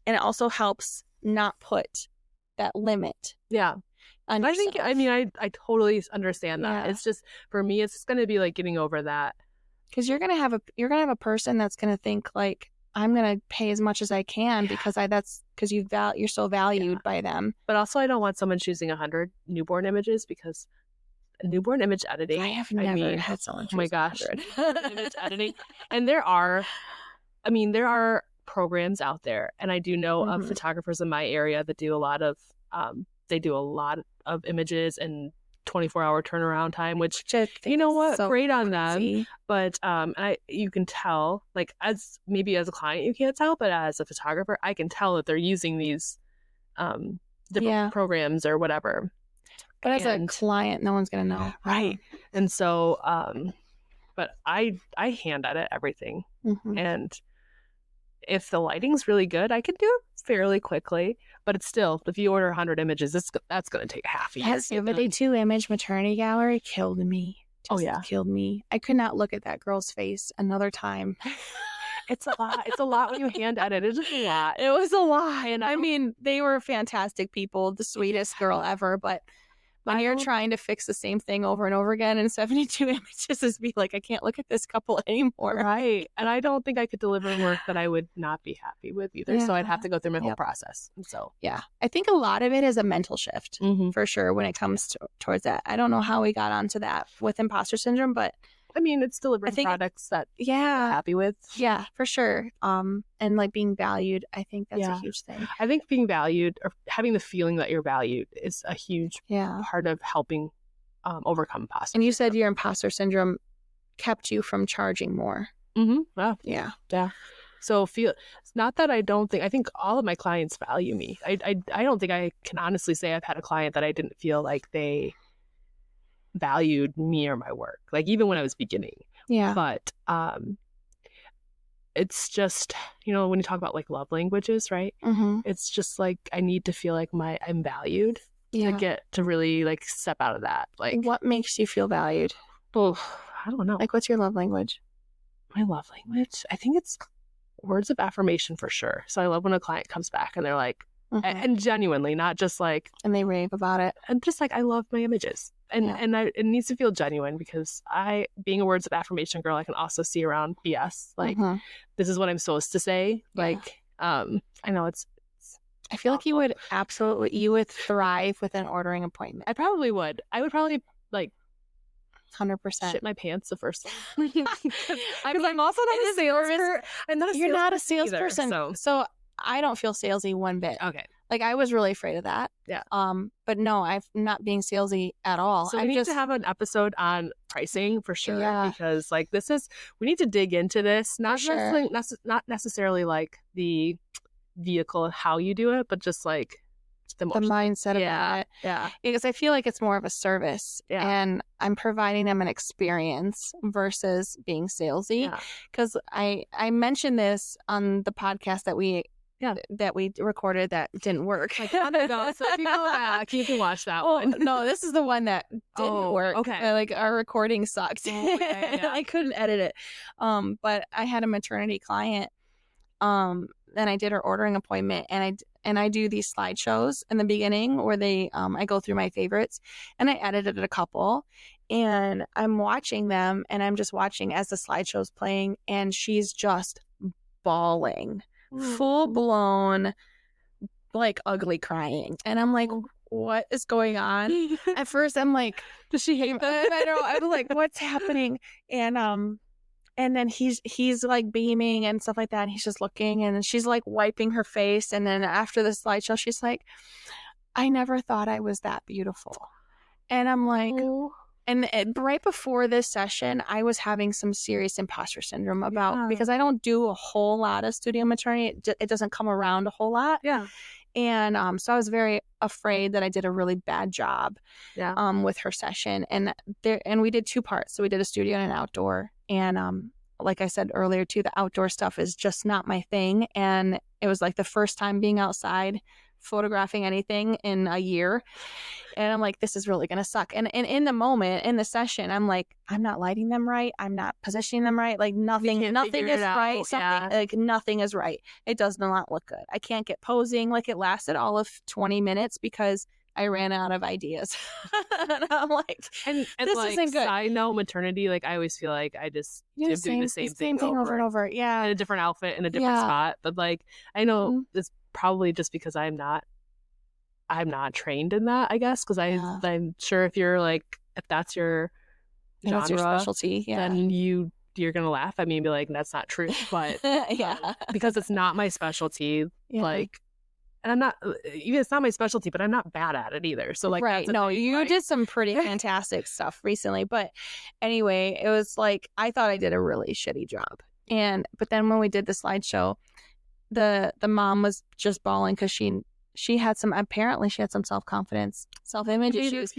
it also helps not put that limit. Yeah. I totally understand that. Yeah. It's just, for me, it's just going to be like getting over that. Because you're going to have a person that's going to think like, I'm going to pay as much as I can because you're so valued by them. But also I don't want someone choosing 100 newborn images because newborn image editing. I have never had someone choose 100. Oh my gosh. Image editing. And there are programs out there, and I do know of photographers in my area that do a lot of images and 24-hour turnaround time, which you know what, so great on them. But you can tell, like, as a client you can't tell, but as a photographer I can tell that they're using these different programs or whatever. But as a client, no one's gonna know, right? And so but I hand edit everything, and if the lighting's really good, I can do it fairly quickly. But it's still, if you order 100 images, that's going to take half a year. Yes, but the 2-image maternity gallery killed me. Killed me. I could not look at that girl's face another time. It's a lot. It's a lot when you hand edit. It's just a lot. It was a lot. And I mean, they were fantastic people, the sweetest girl ever, but when you're trying to fix the same thing over and over again in 72 images, is be like, I can't look at this couple anymore. Right. And I don't think I could deliver work that I would not be happy with either. Yeah. So I'd have to go through my whole process. So yeah, I think a lot of it is a mental shift for sure when it comes towards that. I don't know how we got onto that with imposter syndrome, but I mean, it's delivering products that you're happy with. Yeah, for sure. And like being valued, I think that's a huge thing. I think being valued or having the feeling that you're valued is a huge part of helping overcome imposter syndrome. And you said your imposter syndrome kept you from charging more. Well, yeah. So it's not that I think all of my clients value me. I don't think I can honestly say I've had a client that I didn't feel like they valued me or my work, like even when I was beginning. But it's just, when you talk about like love languages, right? It's just like I need to feel like I'm valued to get to really like step out of that. Like, what makes you feel valued? Oh, I don't know. Like, what's your love language? My love language, I think it's words of affirmation for sure. So I love when a client comes back and they're like, and genuinely, not just like, and they rave about it, and just like, I love my images. And it needs to feel genuine, because being a words of affirmation girl, I can also see around BS. Like, this is what I'm supposed to say. Like, I know I feel like you would thrive with an ordering appointment. I probably would. I would probably like 100% shit my pants the first time. Because I'm also not a salesperson. You're not a salesperson. So I don't feel salesy one bit. Okay. Like, I was really afraid of that. Yeah. But no, I'm not being salesy at all. So we need to have an episode on pricing for sure. Yeah. Because like we need to dig into this. Not necessarily like the vehicle and how you do it, but just like the mindset about it. Yeah. Because I feel like it's more of a service. Yeah. And I'm providing them an experience versus being salesy. Because I mentioned this on the podcast that we that we recorded that didn't work. Like, so if you go back, you can watch that one. No, this is the one that didn't work. Okay. Like our recording sucked. I couldn't edit it. But I had a maternity client. And I did her ordering appointment, and I do these slideshows in the beginning where I go through my favorites, and I edited a couple, and I'm watching them, and I'm just watching as the slideshow's playing, and she's just bawling, full blown, like ugly crying, and I'm like, what is going on? At first, I'm like, does she hate that? I know. I'm like, what's happening? And then he's like beaming and stuff like that. And he's just looking, and she's like wiping her face. And then after the slideshow, she's like, I never thought I was that beautiful. And I'm like, and right before this session, I was having some serious imposter syndrome because I don't do a whole lot of studio maternity. It doesn't come around a whole lot. Yeah. And so I was very afraid that I did a really bad job with her session. And we did 2 parts. So we did a studio and an outdoor. And like I said earlier, too, the outdoor stuff is just not my thing. And it was like the first time being outside photographing anything in a year. And I'm like, this is really going to suck. And in the moment, in the session, I'm like, I'm not lighting them right. I'm not positioning them right. Like nothing is right. Like nothing is right. It does not look good. I can't get posing. Like it lasted all of 20 minutes because I ran out of ideas. And I'm like, and this like, isn't good. Side note, maternity, like I always feel like I just am doing the same thing over and over. Yeah. In a different outfit, in a different spot. But like, I know it's probably just because I'm not trained in that, I guess, because I'm sure if that's your genre, that's your specialty, then you're gonna laugh at me and be like, that's not true. But because it's not my specialty, like, and I'm not even, it's not my specialty, but I'm not bad at it either. So like, right? No, you did some pretty fantastic stuff recently. But anyway, it was like I thought I did a really shitty job, but then when we did the slideshow, the mom was just bawling because she had some self-confidence, self-image issues.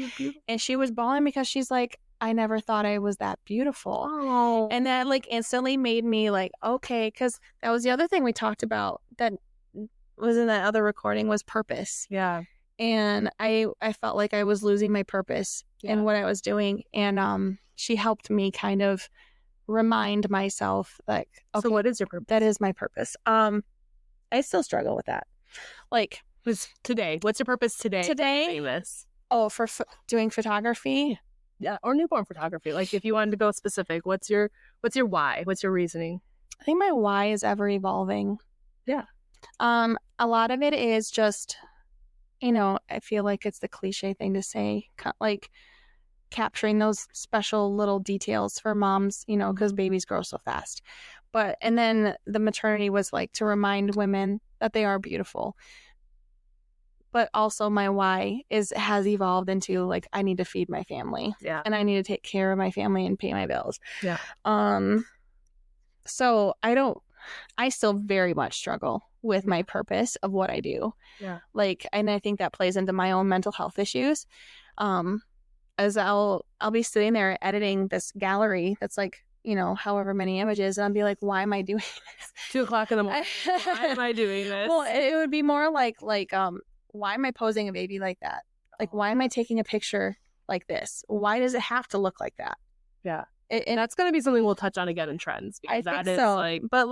And she was bawling because she's like, I never thought I was that beautiful. Oh. And that like instantly made me like, okay, because that was the other thing we talked about that was in that other recording was purpose. Yeah. And I felt like I was losing my purpose in what I was doing. And she helped me kind of remind myself like, okay, so what is your purpose? That is my purpose. I still struggle with that. Like, today, what's your purpose today? Famous. Oh, for doing photography? Yeah, or newborn photography. Like if you wanted to go specific, what's your why? What's your reasoning? I think my why is ever evolving. Yeah. A lot of it is just, I feel like it's the cliche thing to say, like capturing those special little details for moms, because babies grow so fast. And then the maternity was like to remind women that they are beautiful. But also my why has evolved into like, I need to feed my family. Yeah. And I need to take care of my family and pay my bills. Yeah. So I still very much struggle with my purpose of what I do. Yeah. Like, and I think that plays into my own mental health issues. As I'll be sitting there editing this gallery that's like, however many images, and I'll be like, why am I doing this? 2:00 in the morning. Why am I doing this? Well, it would be more like, why am I posing a baby like that? Like, why am I taking a picture like this? Why does it have to look like that? Yeah. And that's going to be something we'll touch on again in trends. I think so. But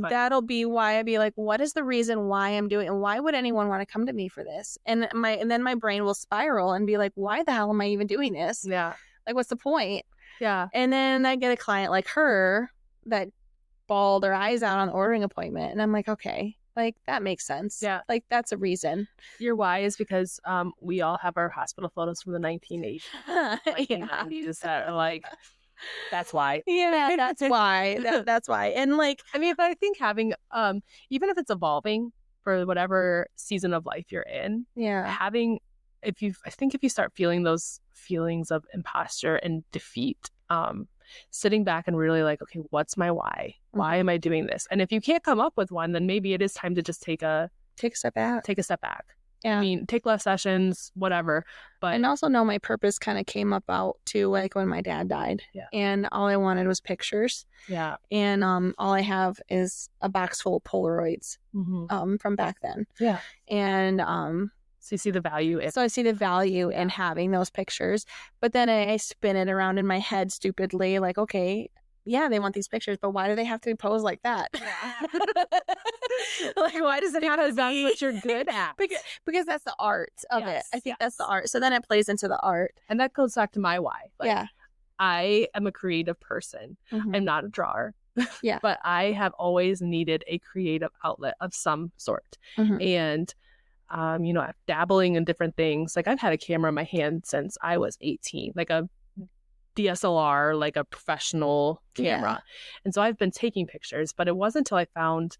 that'll be why I'd be like, what is the reason why I'm doing it? And why would anyone want to come to me for this? And then my brain will spiral and be like, why the hell am I even doing this? Yeah. Like, what's the point? Yeah. And then I get a client like her that bawled her eyes out on the ordering appointment. And I'm like, okay, like that makes sense. Yeah. Like that's a reason. Your why is because we all have our hospital photos from the 1980s. 1990s that are like, that's why. Yeah, that's why. That's why. And like, I mean, but I think having, even if it's evolving for whatever season of life you're in, having, if you start feeling those feelings of imposter and defeat, sitting back and really like, okay, what's my why? Why am I doing this? And if you can't come up with one, then maybe it is time to just take a step back. I mean, take less sessions, whatever. But and also know my purpose kind of came about too, like when my dad died. Yeah. And all I wanted was pictures. Yeah. And all I have is a box full of Polaroids from back then. Yeah. And so you see the value in so I see the value in having those pictures. But then I spin it around in my head stupidly, like, okay, yeah, they want these pictures, but why do they have to be posed like that? Like, why does it have to be what you're good at? Because that's the art of it. I think that's the art. So then it plays into the art. And that goes back to my why. Like, yeah. I am a creative person. I'm not a drawer. Yeah. But I have always needed a creative outlet of some sort. And, you know, I'm dabbling in different things. Like, I've had a camera in my hand since I was 18, like a DSLR, like a professional camera. And so I've been taking pictures, but it wasn't until I found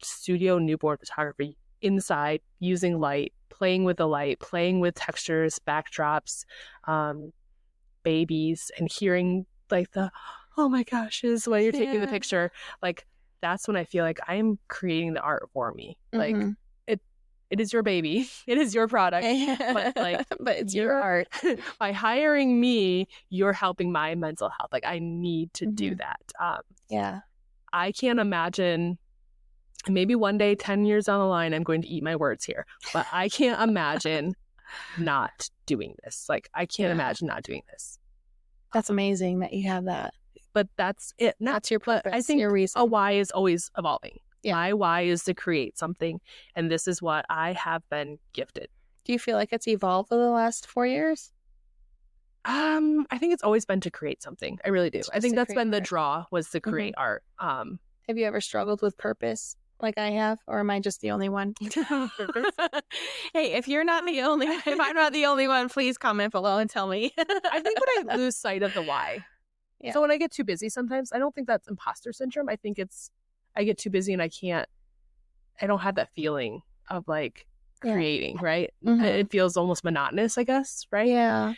studio newborn photography inside, using light, playing with the light, playing with textures, backdrops, babies, and hearing like the, oh my gosh, is when you're taking the picture. Like, that's when I feel like I'm creating the art for me. Like, it is your baby. It is your product. But it's your art. By hiring me, you're helping my mental health. Like, I need to do that. I can't imagine, maybe one day, 10 years down the line, I'm going to eat my words here, but I can't imagine not doing this. Like, I can't imagine not doing this. That's amazing that you have that. But that's it. That's your purpose. I think your reason. A why is always evolving. Yeah. My why is to create something, and this is what I have been gifted. Do you feel like it's evolved over the last 4 years? I think it's always been to create something. I really do. I think that's been the draw, was to create art. Have you ever struggled with purpose like I have, or am I just the only one? Hey, if you're not the only, if I'm not the only one, please comment below and tell me. I think when I lose sight of the why. Yeah. So when I get too busy sometimes, I don't think that's imposter syndrome. I think it's, I get too busy and I don't have that feeling of like creating, right? It feels almost monotonous, I guess, right? Yeah.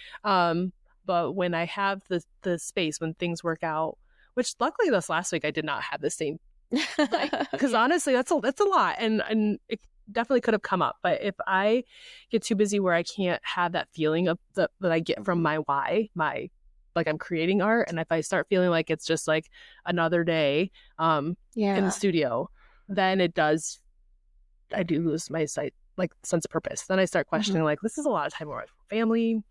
But when I have the space, when things work out, which luckily this last week I did not have the same, because honestly, that's a lot, and it definitely could have come up. But if I get too busy where I can't have that feeling of that I get from my why, like I'm creating art, and if I start feeling like it's just like another day in the studio, then I do lose my sight, like sense of purpose. Then I start questioning like, this is a lot of time away from family.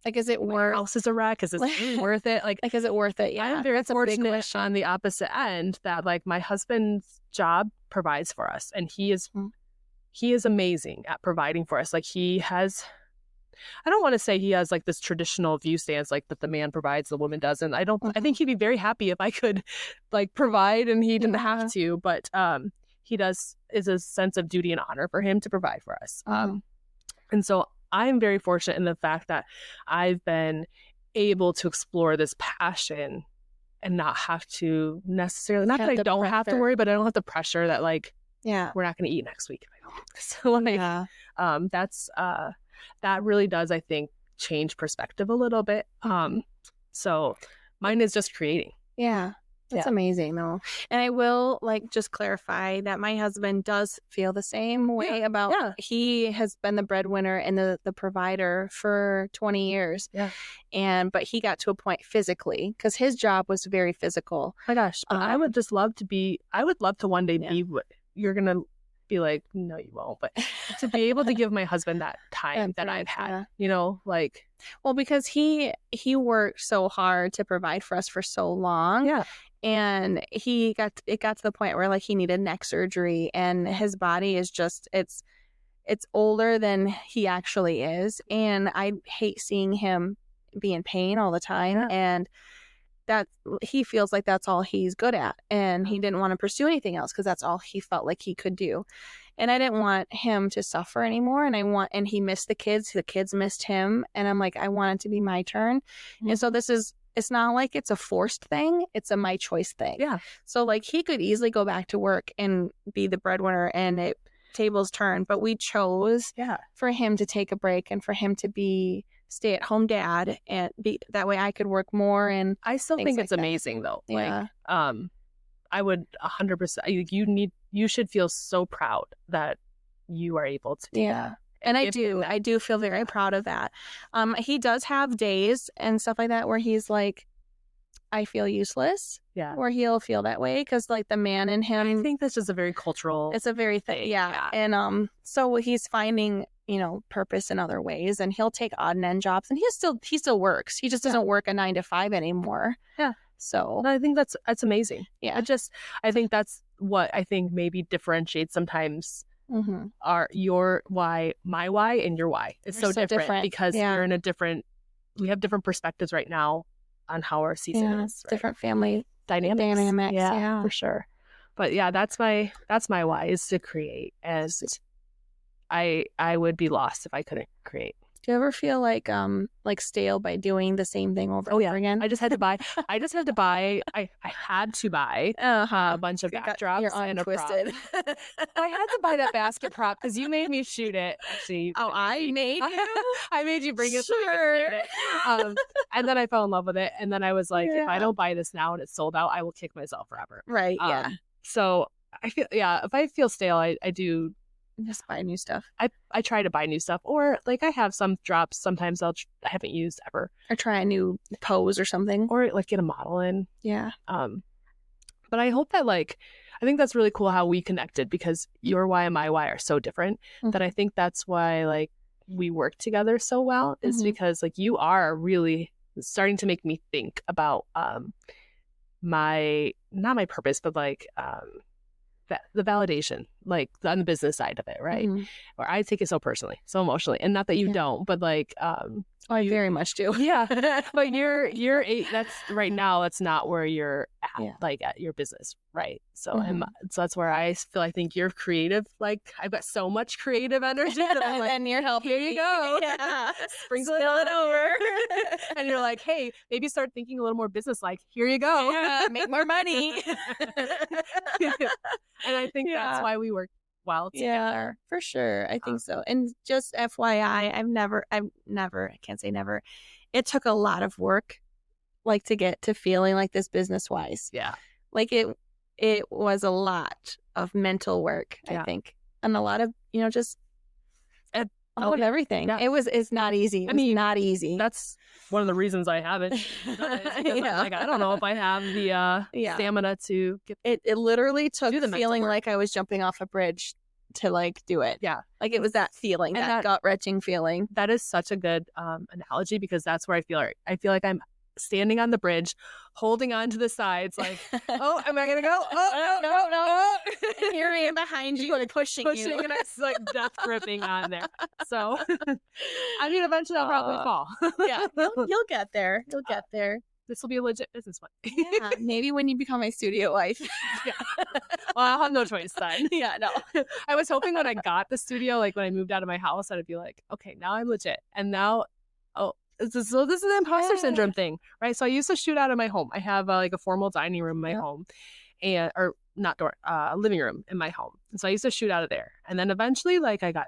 Like, is it worth? My house is a wreck. Is this worth it? Like, is it worth it? Yeah, I'm very fortunate on the opposite end that like my husband's job provides for us, and he is amazing at providing for us. Like, he has, I don't want to say he has like this traditional view stance, like that the man provides, the woman doesn't. I think he'd be very happy if I could like provide and he didn't have to, but he does, is a sense of duty and honor for him to provide for us. And so I'm very fortunate in the fact that I've been able to explore this passion and not have to necessarily, not that I don't have to worry, but I don't have the pressure that like, we're not going to eat next week if I don't do this. So like, that really does, I think, change perspective a little bit. So mine is just creating. Yeah. That's amazing though. And I will like just clarify that my husband does feel the same way about, he has been the breadwinner and the provider for 20 years. But he got to a point physically, because his job was very physical. Oh my gosh. But I would just love to be, I would love to one day be what you're going to be like, no, you won't. But to be able to give my husband that time that I've had, you know, like. Well, because he worked so hard to provide for us for so long. And it got to the point where like he needed neck surgery, and his body is just, it's older than he actually is. And I hate seeing him be in pain all the time. And that he feels like that's all he's good at, and he didn't want to pursue anything else because that's all he felt like he could do. And I didn't want him to suffer anymore. And he missed the kids missed him. And I'm like, I want it to be my turn. And so it's not like it's a forced thing. It's a my choice thing. So like he could easily go back to work and be the breadwinner and tables turn, but we chose for him to take a break and for him to be stay-at-home dad, and be that way I could work more. And I still think it's amazing though. Like, I would 100%. You should feel so proud that you are able to do that. And I do feel very proud of that. He does have days and stuff like that where he's like, I feel useless. Yeah. Or he'll feel that way because like the man in him. I think that's just a very cultural. It's a very thing. Yeah. And so he's finding, purpose in other ways, and he'll take odd and end jobs, and he still works. He just doesn't work a 9 to 5 anymore. Yeah. So I think that's amazing. Yeah. I think that's what I think maybe differentiates sometimes are your why, my why, and your why. It's so different because you're in we have different perspectives right now on how our season is. Right? Different family dynamics. Yeah, for sure. But yeah, that's my why, is to create. As I would be lost if I couldn't create. Do you ever feel like stale by doing the same thing over again? I had to buy I had to buy a bunch of backdrops. You're and untwisted. a prop. I had to buy that basket prop because you made me shoot it. Actually, I made you? I made you bring it. Sure. And then I fell in love with it. And then I was like, if I don't buy this now and it's sold out, I will kick myself forever. Right. So I feel, if I feel stale, I do just buy new stuff. I try to buy new stuff, or like I have some drops sometimes I haven't used ever, or try a new pose or something, or like get a model in. Yeah. But I hope that I think that's really cool how we connected, because your why and my why are so different that I think that's why we work together so well, is because you are really starting to make me think about not my purpose, but the validation, on the business side of it, right? Or I take it so personally, so emotionally, and not that you don't, but I very much do. Yeah, but that's right now. That's not where you're at, at your business, right? So so that's where I think you're creative. I've got so much creative energy that I'm and you're helping. Here you go. Yeah, Sprinkle it over. And you're like, hey, maybe start thinking a little more business. Here you go. Yeah, make more money. And I think that's why we work well together. Yeah, for sure. I think so. And just FYI, I can't say never. It took a lot of work, to get to feeling like this business wise. Yeah. It was a lot of mental work, I think. And a lot of, just everything. Yeah. It's not easy. Not easy. That's one of the reasons I haven't. I don't know if I have the stamina to get it literally took feeling like I was jumping off a bridge to do it. Yeah. It was that feeling, that gut-wrenching feeling. That is such a good analogy, because that's where I feel like I'm standing on the bridge, holding on to the sides, oh, am I gonna go? Oh, no. And here I am behind you and pushing you. And it's death gripping on there. So eventually I'll probably fall. Yeah, you'll get there. You'll get there. This will be a legit business one. Yeah, maybe when you become my studio wife. Yeah. Well, I'll have no choice then. Yeah, no. I was hoping when I got the studio, when I moved out of my house, I'd be like, okay, now I'm legit. And now, this is the imposter syndrome thing, right? So I used to shoot out of my home. I have a formal dining room in my home, or not living room in my home. And so I used to shoot out of there. And then eventually, I got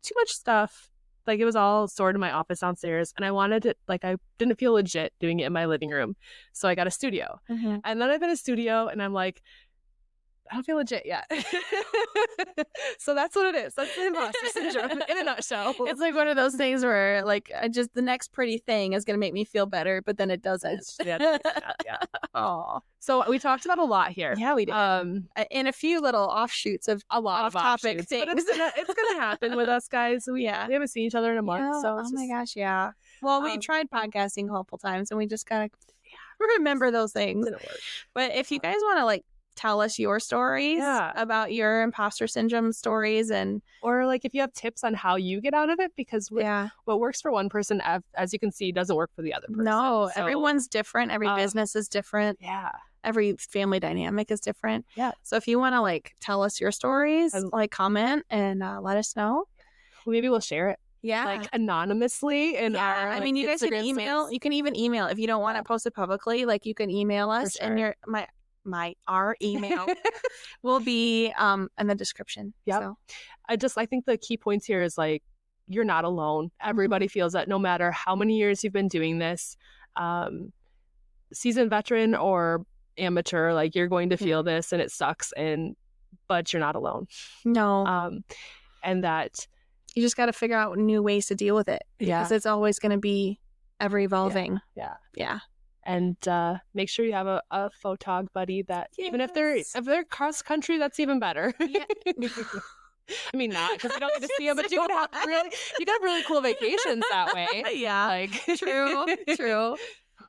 too much stuff. It was all stored in my office downstairs, and I wanted it, I didn't feel legit doing it in my living room. So I got a studio. And then I've been a studio, and I'm like, I don't feel legit yet. So that's what it is. That's the imposter syndrome in a nutshell. It's one of those things where just the next pretty thing is going to make me feel better, but then it doesn't. Yeah. Oh. So we talked about a lot here. Yeah, we did. And a few little offshoots of a lot off-topic of things. But it's gonna happen with us guys. We haven't seen each other in a month. So my gosh, yeah. Well, we tried podcasting a couple times, and we just gotta remember those things. Didn't work. But if you guys want to tell us your stories about your imposter syndrome stories, or if you have tips on how you get out of it, because what works for one person, as you can see, doesn't work for the other person. No, everyone's different. Every business is different. Yeah. Every family dynamic is different. Yeah. So if you want to tell us your stories, comment and let us know. Maybe we'll share it. Yeah. Anonymously in our you guys can Instagram email. space. You can even email if you don't want to post it publicly. You can email us, and our email will be in the description. Yeah. So. I think the key points here is you're not alone. Everybody feels that, no matter how many years you've been doing this, seasoned veteran or amateur, you're going to feel this, and it sucks, but you're not alone. No. and that you just got to figure out new ways to deal with it. Yeah. Because it's always going to be ever evolving. Yeah. And make sure you have a photog buddy that even if they're cross country, that's even better. Yeah. I mean, not because you don't get to see them, but you got really cool vacations that way. Yeah, like true.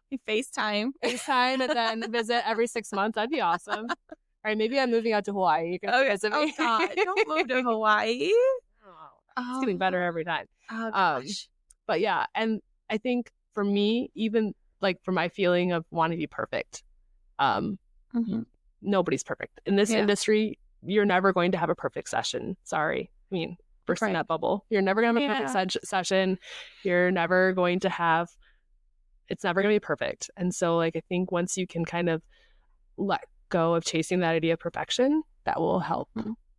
You FaceTime, and then visit every 6 months. That'd be awesome. All right, maybe I'm moving out to Hawaii. You can visit me. Oh God, don't move to Hawaii. It's getting better every time. Oh gosh. But yeah, and I think for me, even like for my feeling of wanting to be perfect, nobody's perfect in this industry. You're never going to have a perfect session. Sorry. I mean, burst in that bubble. You're never going to have a perfect session. You're never going to have, it's never going to be perfect. And so like, I think once you can kind of let go of chasing that idea of perfection, that will help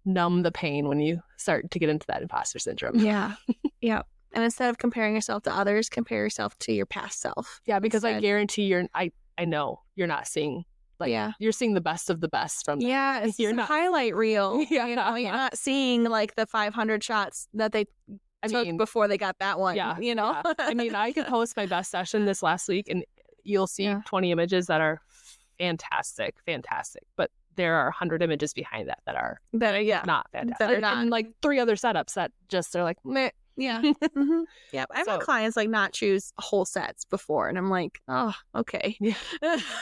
numb the pain when you start to get into that imposter syndrome. Yeah. Yeah. And instead of comparing yourself to others, compare yourself to your past self. Yeah. Because I guarantee I know you're not seeing you're seeing the best of the best from them. Yeah, it's a highlight reel. Yeah, you're not seeing like the 500 shots that they took before they got that one. Yeah, I mean, I could post my best session this last week, and you'll see 20 images that are fantastic, but there are 100 images behind that are not fantastic. That are not. And like 3 other setups that just are like meh. Yeah. Yeah. I've had clients like not choose whole sets before, and I'm like, oh, okay. Yeah.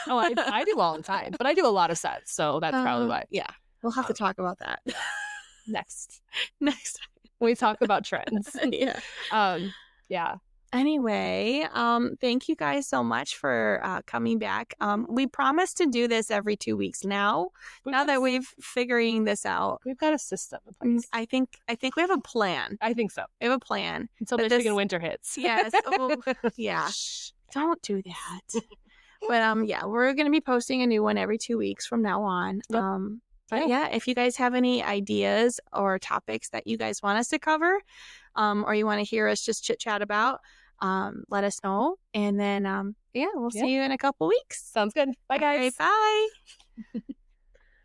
Oh, I do all the time, but I do a lot of sets, so that's probably why. Yeah. We'll have to talk about that next time. We talk about trends. Yeah. Yeah. Anyway, thank you guys so much for coming back. We promise to do this every 2 weeks now. Now that we've figuring this out, we've got a system in place. I think we have a plan. I think so. We have a plan until Michigan winter hits. Yes. Oh, yeah. Don't do that. But yeah, we're gonna be posting a new one every 2 weeks from now on. Yep. But yeah, if you guys have any ideas or topics that you guys want us to cover, or you want to hear us just chit chat about, let us know. And then, we'll see you in a couple weeks. Sounds good. Bye, guys. Bye.